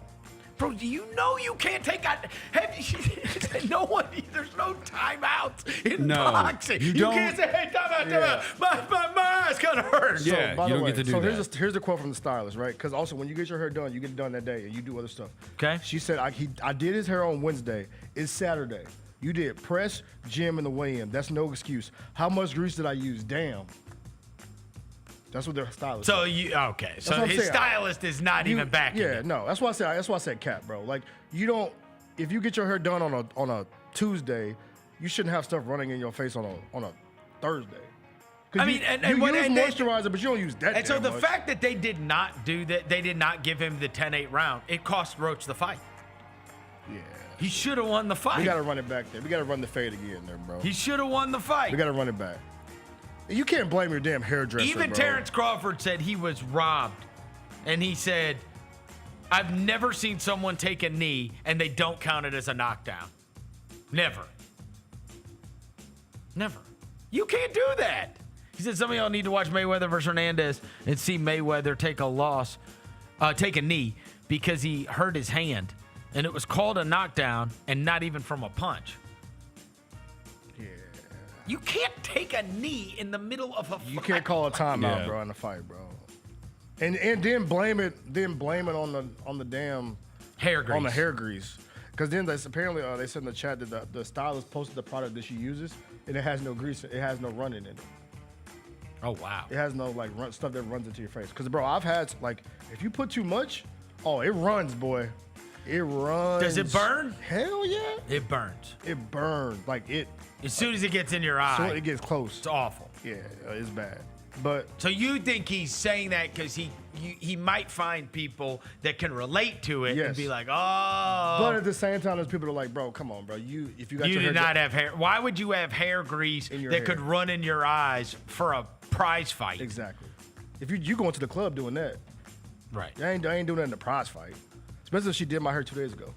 Bro, do you know you can't take out? There's no timeouts in boxing. You can't say, hey, timeout. My eyes kind of hurt. Yeah, so, by you the don't way, get to do so that. here's the quote from the stylist, right? Because also when you get your hair done, you get it done that day and you do other stuff. Okay. She said, I did his hair on Wednesday. It's Saturday. You did press, gym, and the weigh-in. That's no excuse. How much grease did I use? Damn. That's what their stylist. So said. okay. That's So what I'm his saying. stylist is not even backing Yeah, it. no. That's why I said cap, bro. Like you don't. If you get your hair done on a Tuesday, you shouldn't have stuff running in your face on a Thursday. I mean, you use moisturizer, but you don't use that. And so damn the much. fact that they did not do that, they did not give him the 10-8 round. It cost Roach the fight. Yeah. He should have won the fight. We got to run it back there. We got to run the fade again there, bro. He should have won the fight. We got to run it back. You can't blame your damn hairdresser, Even bro. Terrence Crawford said he was robbed. And he said, I've never seen someone take a knee and they don't count it as a knockdown. Never. Never. You can't do that. He said some of y'all need to watch Mayweather versus Hernandez and see Mayweather take a knee because he hurt his hand. And it was called a knockdown and not even from a punch. Yeah. You can't take a knee in the middle of a fight. You can't call a timeout, bro, in the fight, bro. And then blame it on the damn hair grease. On the hair grease. Because then apparently they said in the chat that the stylist posted the product that she uses and it has no grease, it has no running in it. Oh wow. It has no stuff that runs into your face. Because bro, I've had if you put too much, it runs, boy. It runs. Does it burn? Hell yeah. It burns. It burns. As soon as it gets in your eye. So it gets close. It's awful. Yeah, it's bad. But so you think he's saying that because he might find people that can relate to it and be like, oh. But at the same time, there's people that are like, bro, come on, bro. If you got you your did hair not have hair. Why would you have hair grease that could run in your eyes for a prize fight? Exactly. If you going to the club doing that, right? I ain't doing that in a prize fight. Especially if she did my hair 2 days ago.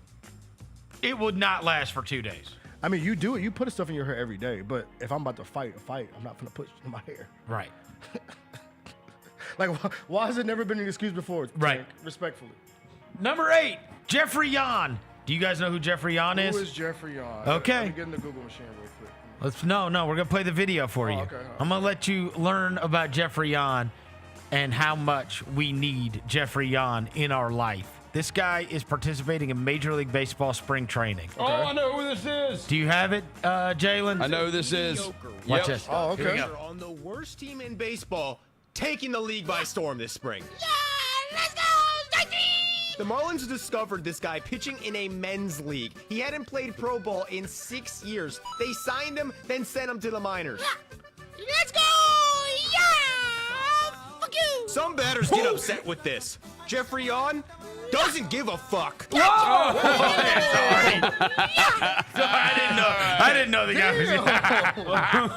It would not last for 2 days. I mean, you do it. You put stuff in your hair every day. But if I'm about to fight a fight, I'm not gonna put in my hair. Right. Why has it never been an excuse before? Right. Respectfully. Number 8, Jeffery Yan. Do you guys know who Jeffery Yan is? Who is Jeffery Yan? Okay. Let me get in the Google machine real quick. No, we're gonna play the video for you. Okay. I'm gonna let you learn about Jeffery Yan and how much we need Jeffery Yan in our life. This guy is participating in Major League Baseball spring training. Oh, I know who this is. Do you have it, Jalen? I know who this is. Watch this. Oh, okay. Here we go. On the worst team in baseball, taking the league by storm this spring. Yeah, let's go, JT! The Marlins discovered this guy pitching in a men's league. He hadn't played pro ball in 6 years. They signed him, then sent him to the minors. Yeah. Let's go! Yeah! Fuck you! Some batters get upset with this. Jeffery Yan doesn't give a fuck. Whoa! Sorry. I didn't know the guy was.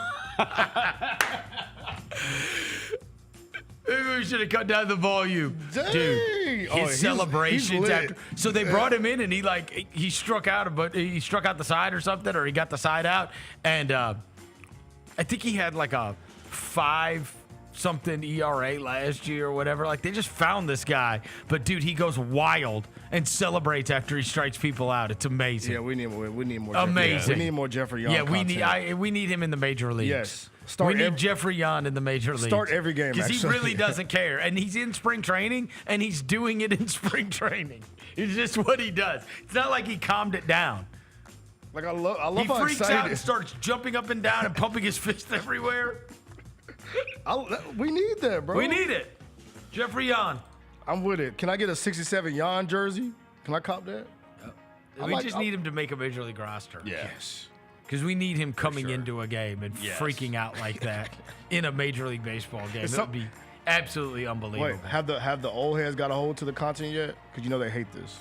Maybe we should have cut down the volume. Dang. Dude, his celebrations he's after. So they brought him in and he struck out, but he struck out the side or something, or he got the side out. And I think he had like a 5-something ERA last year or whatever. Like they just found this guy. But dude, he goes wild and celebrates after he strikes people out. It's amazing. Yeah, we need more. Amazing. We need more Jeffery Yan. Yeah, we need him in the major leagues. Yes. We need Jeffery Yan in the major leagues. Start every game, because he actually. really doesn't care, and he's in spring training, and he's doing it in spring training. It's just what he does. It's not like he calmed it down. Like I love He how freaks excited out and starts jumping up and down and pumping his fist everywhere. We need that, bro. We need it. Jeffery Yan. I'm with it. Can I get a 67 Yan jersey? Can I cop that? We just need him to make a major league roster. Yes. Because we need him coming into a game and freaking out like that in a Major League Baseball game. It would be absolutely unbelievable. Wait, have the old heads got a hold to the content yet? Because you know they hate this.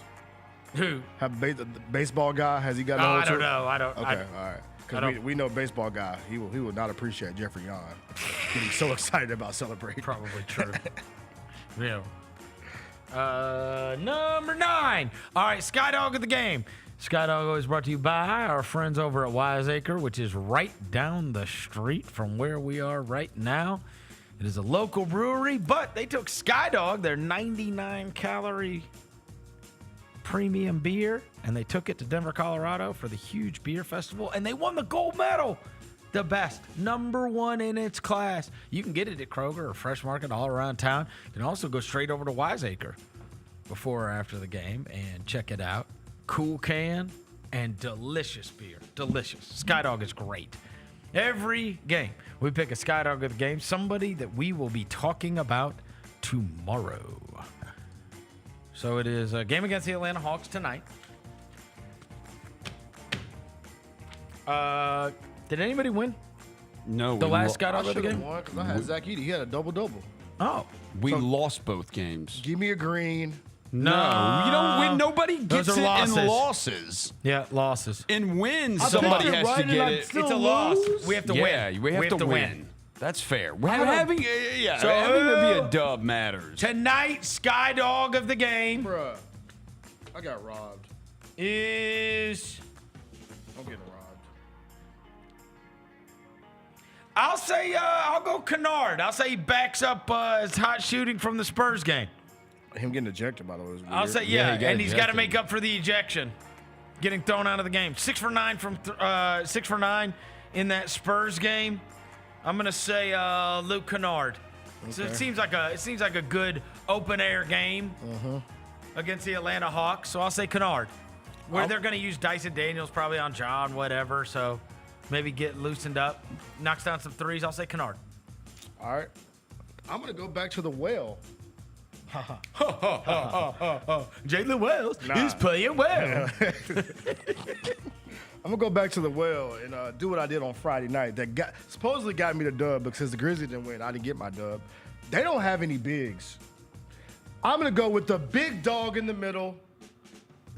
Who? The baseball guy, has he got a hold to it? I don't know. Okay, all right. Because we know baseball guy, he will not appreciate Jeffery Yan getting so excited about celebrating. Probably true. Yeah. Number 9. All right, SkyDog of the game. SkyDog is brought to you by our friends over at Wiseacre, which is right down the street from where we are right now. It is a local brewery, but they took SkyDog, their 99-calorie premium beer, and they took it to Denver, Colorado for the huge beer festival, and they won the gold medal. The best, number 1 in its class. You can get it at Kroger or Fresh Market all around town. You can also go straight over to Wiseacre before or after the game and check it out. Cool can and delicious beer. Delicious. SkyDog is great. Every game. We pick a SkyDog of the game, somebody that we will be talking about tomorrow. So it is a game against the Atlanta Hawks tonight. Did anybody win? No. The last SkyDog I of the should have game? won because I had Zach Edey. He had a double-double. Oh. We lost both games. Give me a green. No, you don't win. Nobody Those gets are it losses. in losses. Yeah, losses. In wins, I somebody picked it has right to and get I it. still It's a loss. lose? We have to Yeah, win. we have to win. That's fair. Having So, there be a dub matters. Tonight, SkyDog of the game Bruh, I got robbed. is... I'm getting robbed. I'll say I'll go Kennard. I'll say he backs up his hot shooting from the Spurs game. Him getting ejected, by the way, was weird. I'll say Yeah, he got and he's got to ejected. make up for the ejection, getting thrown out of the game. 6 for 9 from 6 for 9 in that Spurs game. I'm gonna say Luke Kennard. So it seems like a good open air game against the Atlanta Hawks. So I'll say Kennard. Where they're gonna use Dyson Daniels probably on John, whatever. So maybe get loosened up, knocks down some threes. I'll say Kennard. All right. I'm going to go back to the whale. Jalen Wells is playing well. I'm going to go back to the whale and do what I did on Friday night. That supposedly got me the dub because the Grizzlies didn't win. I didn't get my dub. They don't have any bigs. I'm going to go with the big dog in the middle,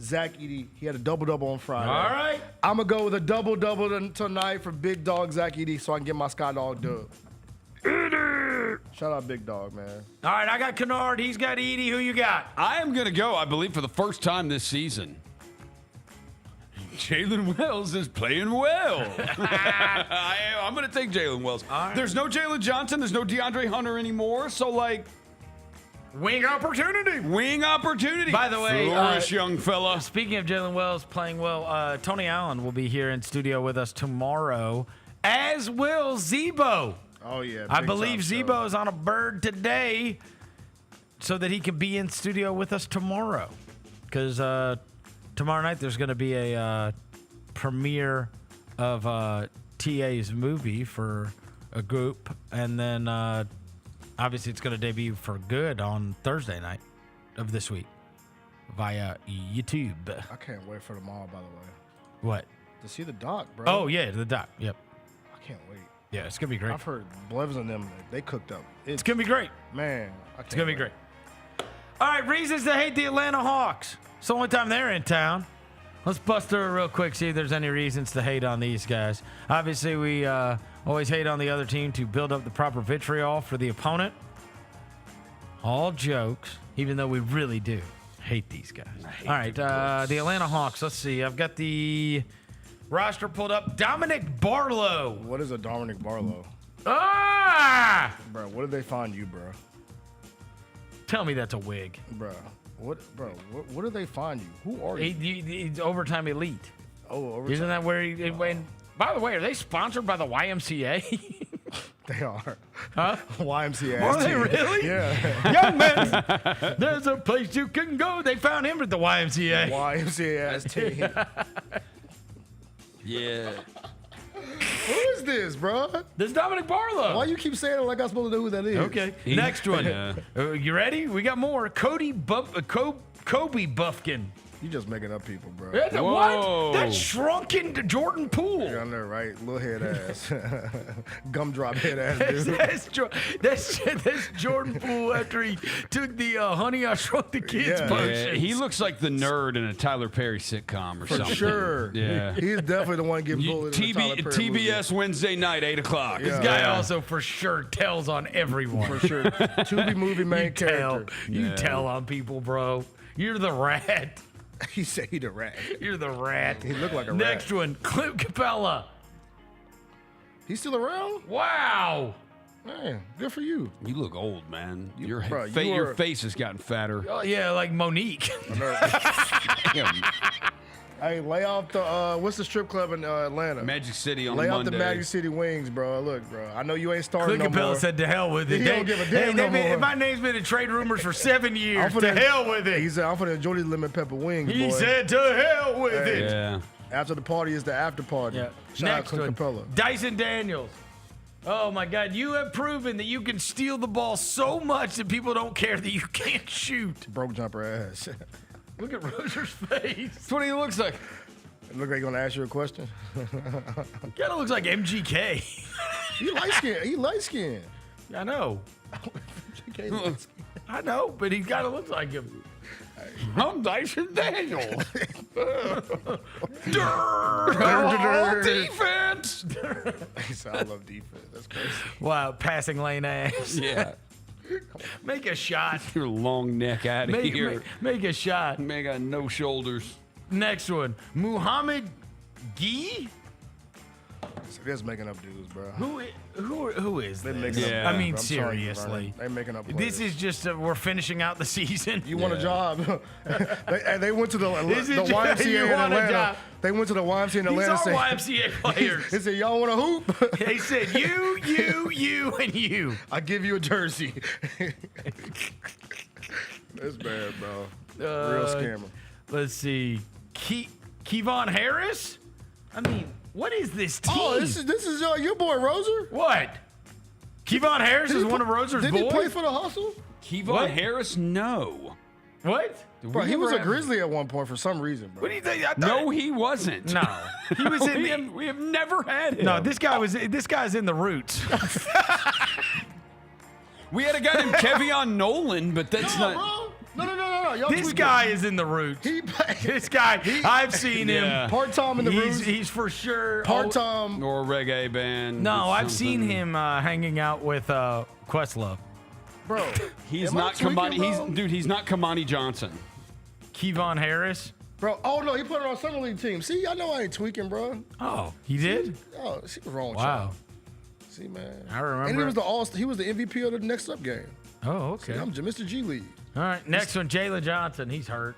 Zach Edey. He had a double-double on Friday. All right. I'm going to go with a double-double tonight for big dog Zach Edey so I can get my SkyDog dub. Shout out Big Dog, man. All right, I got Kennard. He's got Edey. Who you got? I am going to go, I believe, for the first time this season. Jalen Wells is playing well. I'm going to take Jalen Wells. right. There's no Jalen Johnson. There's no DeAndre Hunter anymore. So, like, Wing opportunity. wing opportunity. By the way, flourish, young fella. Speaking of Jalen Wells playing well, Tony Allen will be here in studio with us tomorrow, as will Zebo. Oh, yeah. I big believe time Zebo is on a bird today so that he can be in studio with us tomorrow. Because tomorrow night there's going to be a premiere of TA's movie for a group. And then obviously it's going to debut for good on Thursday night of this week via YouTube. I can't wait for tomorrow, by the way. What? To see the doc, bro. Oh, yeah, the doc. Yep. I can't wait. Yeah, it's going to be great. I've heard Blevins and them, they cooked up. It's going to be great. Man, It's going to be great. All right, reasons to hate the Atlanta Hawks. It's the only time they're in town. Let's bust through it real quick, see if there's any reasons to hate on these guys. Obviously, we always hate on the other team to build up the proper vitriol for the opponent. All jokes, even though we really do hate these guys. All right, the Atlanta Hawks. Let's see. I've got the roster pulled up. Dominic Barlow. What is a Dominic Barlow? Ah! Bro, what did they find you, bro? Tell me that's a wig. Bro, what did they find you? Who are you? He's overtime elite. Oh, overtime. Isn't that where he went? By the way, are they sponsored by the YMCA? They are. Huh? YMCA. Are they really? Yeah. Young man, there's a place you can go. They found him at the YMCA. YMCA ass team. Yeah. Who is this, bro? This is Dominic Barlow. Why you keep saying it like I'm supposed to know who that is? Okay. Next one. You ready? We got more. Kobe Buffkin. You just making up people, bro. What? That's shrunken to Jordan Poole. You're on there, right? Little head ass. Gumdrop head ass dude. That's Jordan Poole after he took the Honey, I Shrunk the Kids potion. He looks like the nerd in a Tyler Perry sitcom or something. For sure. Yeah. He's definitely the one getting bullied in the Tyler Perry TBS Wednesday night, 8 o'clock. This guy also for sure tells on everyone. For sure. Tubi movie main character. You tell on people, bro. You're the rat. He said he the rat. You're the rat. He looked like a rat. Next one, Clint Capella. He's still around? Wow. Man, good for you. You look old, man. Your your face has gotten fatter. Oh, yeah, like Monique. Hey, lay off the, what's the strip club in Atlanta? Magic City on Lay Monday. off the Magic City wings, bro. Look, bro. I know you ain't starting Clint no Capella more. said to hell with it. He don't give a damn no more. My name's been in trade rumors for 7 years. To hell with it. He said, I'm for the Jordy Lemon Pepper wings, He boy. said to hell with it. Yeah. After the party is the after party. Yeah. Shout out Next Clint one, Capella. Dyson Daniels. Oh my God, you have proven that you can steal the ball so much that people don't care that you can't shoot. Broke jumper ass. Look at Roser's face. That's what he looks like. Look like he's gonna ask you a question. Kind of looks like MGK. He light skinned. He light skinned. I know. I know, but he kind of looks like him. I'm Dyson Daniels. Defense. He said, I love defense. That's crazy. Wow, passing lane ass. Yeah. Make a shot. Your long neck out of here. Make a shot. Man got no shoulders. Next one, Muhammad Gee. So they're just making up dudes, bro. Who is They're this? making up I mean, dudes, bro. I'm telling you, seriously. Vernon. They're making up This players. is just we're finishing out the season. You want a job? they went to the This is just- YMCA you in want a Atlanta. job. They went to the YMCA in These Atlanta. are Said, YMCA players. He said, "Y'all want a hoop?" They said, you, and you. I give you a jersey. That's bad, bro. Real scammer. Let's see, Kevon Harris. I mean, what is this team? Oh, this is your boy Roser. What? Kevon Harris is one of Roser's Did boys. he play for the Hustle? Kevon Harris, no. What? Bro, he was a Grizzly at one point for some reason, bro. What do you think? No, he wasn't. No, he was in. We have never had him. No, this guy's in the Roots. We had a guy named Kevion Nolan, but that's not. Bro. No. Y'all This tweaking. guy is in the Roots. This guy, I've seen him. Part-time in the Roots. He's for sure. Part-time. Or a reggae band. No, or I've seen something. him hanging out with Questlove. Bro, He's am I not tweaking, Kamani. bro? He's not Kamani Johnson. Kevon Harris. Bro, oh no, he put it on Summer League team. See, I know I ain't tweaking, bro. Oh, he did? Oh, see what's wrong with Wow. y'all. See, man. I remember. And he was the MVP of the Next Up game. Oh, okay. See, I'm Mr. G League. All right, next one, Jalen Johnson. He's hurt.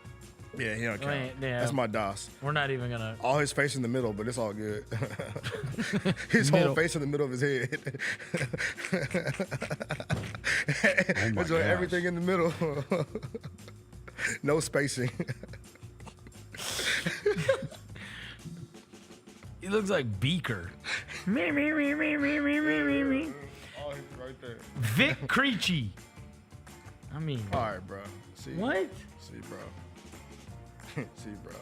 Yeah, he don't count. Yeah. That's my DOS. We're not even gonna. All his face in the middle, but it's all good. His Middle. whole face in the middle of his head. Enjoy gosh. everything in the middle. No spacing. He looks like Beaker. Me. Oh, he's right there. Vic Creechy. I mean, All right, bro. See. what? See, bro. See, bro.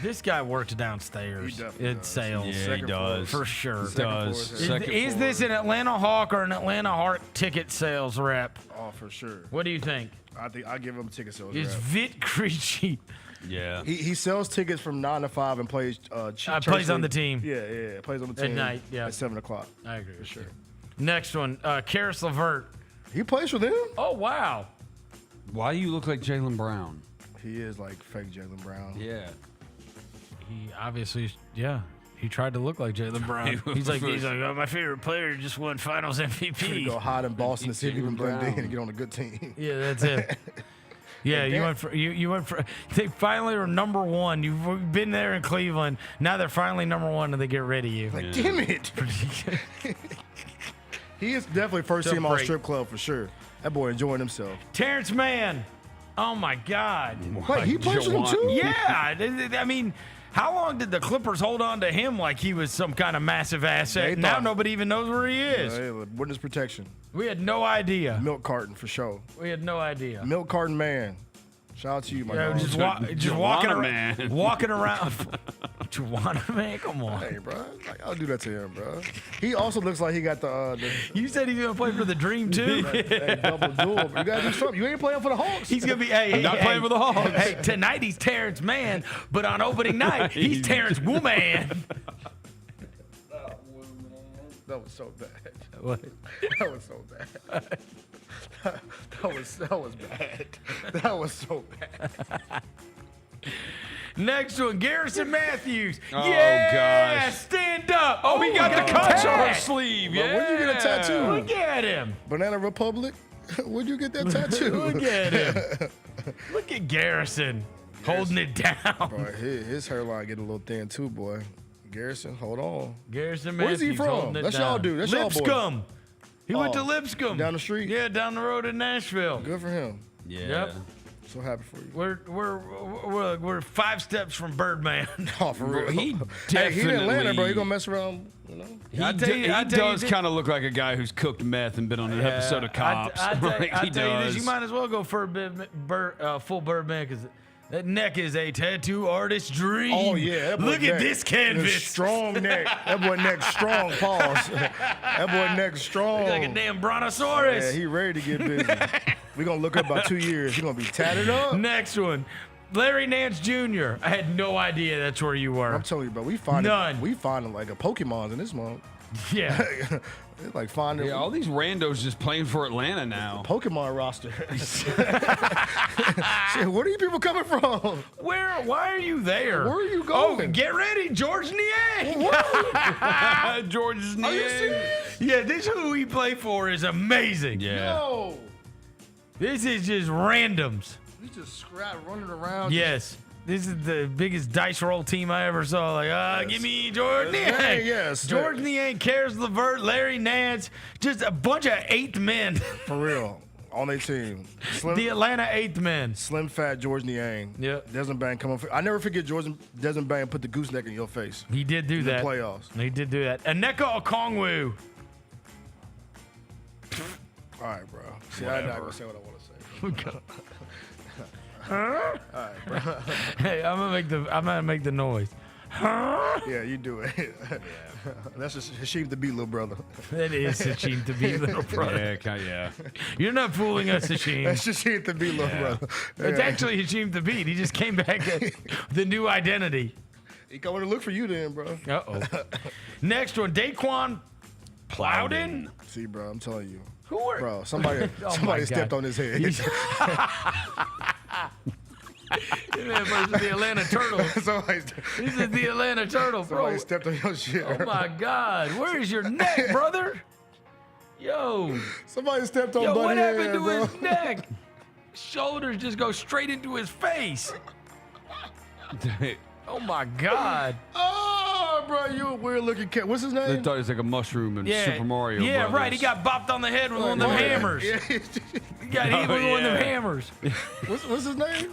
This guy works downstairs He definitely in does. sales. Yeah, he Second does. For sure. He does. floor. Is this an Atlanta Hawk or an Atlanta Hawk ticket sales rep? Oh, for sure. What do you think? I think I give him a ticket sales Is rep. Vic Creechy? Yeah. He sells tickets from 9 to 5 and plays plays on the team. Yeah, plays on the At team night, yeah. at 7 o'clock. I agree with sure. you. Next one, Karis LeVert. He plays for them. Oh wow. Why do you look like Jaylen Brown? He is like fake Jaylen Brown. Yeah. He obviously, yeah. He tried to look like Jaylen Brown. He's like, oh, my favorite player just won Finals He MVP. go hide in Boston to see if he can blend in Brown. and get on a good team. Yeah, that's it. Yeah, you went for you went for. They finally were number one. You've been there in Cleveland. Now they're finally number one, and they get rid of you. Like, damn it. He is definitely first team all strip club for sure. That boy enjoying himself. Terrence Mann. Oh my God. Wait, he plays for them too? Yeah, I mean, how long did the Clippers hold on to him like he was some kind of massive asset? They Now thought- nobody even knows where he is. Witness protection. We had no idea. Milk carton for sure. We had no idea. Milk carton man. Shout out to you, my dog. Just walking around. Walking around. Juwanna Man, come on. Hey, bro. Like, I'll do that to him, bro. He also looks like he got the You said he's gonna play for the Dream too. hey, double duel. You gotta do something. You ain't playing for the Hawks. He's gonna be. I'm not playing for the Hawks. Hey, tonight he's Terrence Mann, but on opening night he's Terrence Woman. That was so bad. What? That was so bad. That was bad. That was so bad. Next one, Garrison Matthews. Oh, yeah, gosh. stand up. Oh, he We got got the a touch on tat. our sleeve. Bro, Yeah. where'd you get a tattoo? Look at him. Banana Republic? Where'd you get that tattoo? Look at him. Look at Garrison holding it down. Bro, his hairline getting a little thin too, boy. Garrison, hold on. Garrison Where's Matthews he from? holding it That's down. y'all dude. That's y'all boy. Lipscomb. He went to Oh, Lipscomb. down the street? Yeah, down the road in Nashville. Good for him. Yeah. Yep. So happy for you. We're 5 steps from Birdman. Oh, for real. He Hey, he in Atlanta, bro. definitely- He gonna mess around, you know? He does kind of look like a guy who's cooked meth and been on an episode of Cops. I tell Like, he you this, does. you might as well go for a full Birdman because that neck is a tattoo artist's dream. Oh, yeah. That boy Look at neck. this canvas. This strong neck. That boy neck strong. Pause. That boy neck strong. Look like a damn brontosaurus. Yeah, he ready to get busy. We're going to look up about 2 years. He's going to be tatted up. Next one. Larry Nance Jr. I had no idea that's where you were. I'm telling you, bro. We finding like a Pokemon in this month. Yeah. It's like finding all these randos just playing for Atlanta now. Pokemon roster. Shit, where are you people coming from? Why are you there? Where are you Oh, going? get ready, George Niang. George Are you Niang. serious? Yeah, this who we play for is amazing. Yeah. No. This is just randoms. We just scrap running around. Yes. This is the biggest dice roll team I ever saw. Like, give me George Niang. Yes. George Niang, Karis LeVert, Larry Nance, just a bunch of 8th men. For real. On their team. The Atlanta 8th men. Slim Fat George Niang. Yep. Desmond Bain come on. I never forget Desmond Bain put the gooseneck in your face. He did do in that. The playoffs. He did do that. Aneka Okongwu. All right, bro. See, I'm not going to say what I want to say. Huh? All right, bro. Hey, I'm gonna make the noise. Huh? Yeah, you do it. That's just Hashim the beat, little brother. That is Hashim the beat, little brother. Yeah. You're not fooling us, Hashim. That's Hashim the beat, little brother. It's Yeah. actually Hashim the beat. He just came back with the new identity. He coming to look for you then, bro. Uh-oh. Next one, Daquan Plowden. See, bro, I'm telling you. Who are... Bro, somebody Oh, my somebody stepped God. on his head. This is the Atlanta Turtles. This is the Atlanta Turtles, bro. Somebody stepped on your shit. Oh my God, where is your neck, brother? Yo. Somebody stepped on Yo, what Buddy happened head, to bro. his neck? Shoulders just go straight into his face. Oh my God. Oh, bro, you a weird looking cat. What's his They name? thought it was like a mushroom in Super Mario Yeah, Brothers. right. He got bopped on the head with one of them hammers. Yeah. He got hit with one of them hammers. What's his name?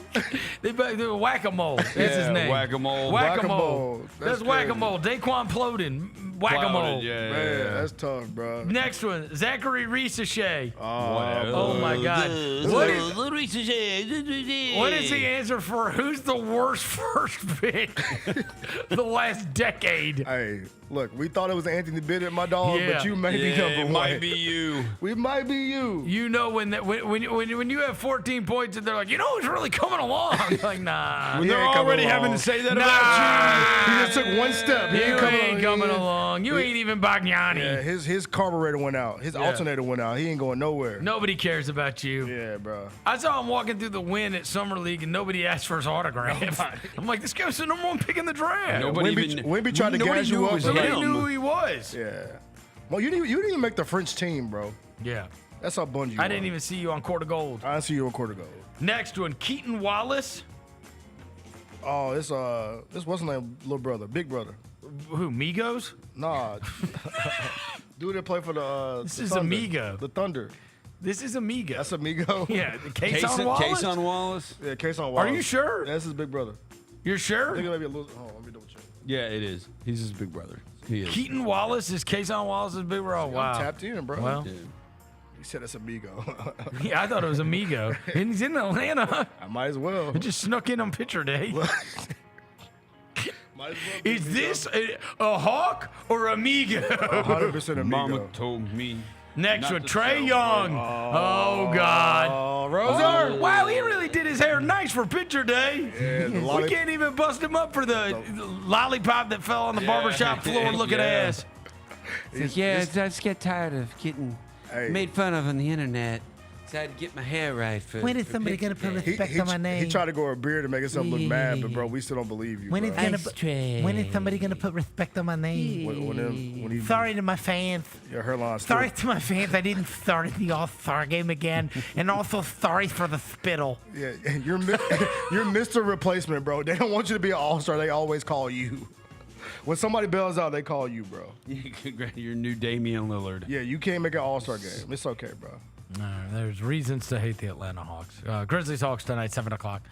They were whack-a-mole. That's his name. Whack-a-mole. Whack-a-mole. That's That's whack-a-mole. Daquan Plowden. Whack-a-mole. Man, that's tough, bro. Next one, Zachary Risachet. Oh, Oh my God. What is What the answer for who's the worst first pick the last decade? Hey, look, we thought it was Anthony Bennett, my dog, Yeah. but you may be number it one. might be you. We might be you. You know when you have 14 points and they're like, you know who's really coming along? You're like, nah. When He they're ain't coming already along. having to say that Nah. about He just took one step. He You ain't coming he- along. You ain't even Bagnani. Yeah, his carburetor went out. His alternator went out. He ain't going nowhere. Nobody cares about you. Yeah, bro. I saw him walking through the wind at Summer League and nobody asked for his autograph. I'm like, this guy was the number one pick in the draft. Nobody Wemby tried to nobody gas knew you it up. was Nobody him. knew who he was. Yeah. Well, you didn't even make the French team, bro. Yeah. That's how bummed you I are. didn't even see you on Court of Gold. I didn't see you on quarter goal. Next one, Keaton Wallace. Oh, this what's his name? Little brother, big brother. Who, Migos? Nah. Dude that play for the This the is Thunder. Amigo. The Thunder. This is Amigo. That's Amigo. Yeah, Kason Wallace. Kason Wallace? Yeah, Kason Wallace. Are you sure? Yeah, that's his big brother. You're I sure? think it might be a little. Hold on, let me double check. Yeah, it is. He's his big brother. He is. Keaton Wallace is Kason Wallace's big bro. Oh, wow. I'm tapped in, bro. Well, He said it's Amigo. yeah, I thought it was Amigo. And he's in Atlanta. I might as well. He just snuck in on picture day. Might as well be Is Amigo. this a Hawk or Amigo? 100% Amigo. Mama told me. Next not one, to Trey sell Young. Oh, God. Oh, Roser. Oh, wow, he really did his hair nice for picture day. Yeah, the We lollip- can't even bust him up for the lollipop that fell on the barbershop floor looking Yeah. ass. He's- Yeah, this- I just get tired of getting Hey. made fun of on the internet. So I had to get my hair right for. When is for somebody picture gonna put day. respect on my name? He tried to grow a beard to make himself look mad, but bro, we still don't believe you. When bro. is gonna Ice tray. when is somebody gonna put respect on my name? when he, Sorry to my fans. your hairline's still- Sorry to my fans. I didn't start in the All-Star game again, and also sorry for the spittle. Yeah, you're you're Mr. Replacement, bro. They don't want you to be an all-star. They always call you. When somebody bails out, they call you, bro. Your new Damian Lillard. Yeah, you can't make an all-star game. It's okay, bro. There's reasons to hate the Atlanta Hawks. Grizzlies Hawks tonight, 7 o'clock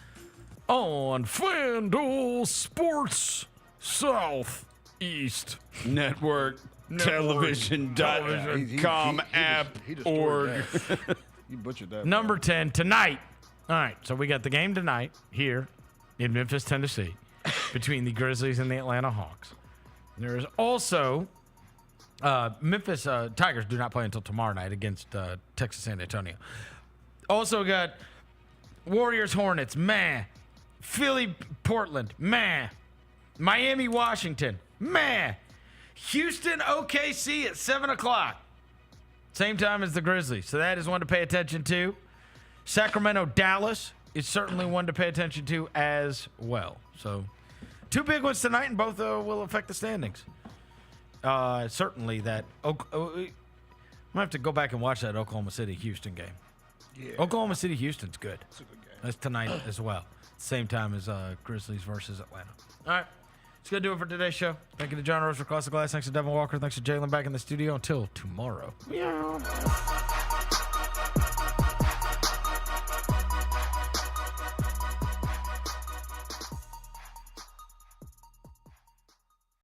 on FanDuel Sports Southeast Network. Television.com app org. You butchered that. Number 10 tonight. All right, so we got the game tonight here in Memphis, Tennessee, between the Grizzlies and the Atlanta Hawks. There is also Memphis Tigers do not play until tomorrow night against Texas San Antonio. Also got Warriors Hornets, meh. Philly Portland, meh. Miami Washington, meh. Houston OKC at 7 o'clock. Same time as the Grizzlies. So that is one to pay attention to. Sacramento Dallas is certainly one to pay attention to as well. So 2 big ones tonight, and both will affect the standings. Certainly that. I'm going to have to go back and watch that Oklahoma City-Houston game. Yeah. Oklahoma City-Houston's good. That's a good game. That's tonight as well. Same time as Grizzlies versus Atlanta. All right. That's going to do it for today's show. Thank you to John Rose for Classic Glass. Thanks to Devin Walker. Thanks to Jalen back in the studio. Until tomorrow. Yeah.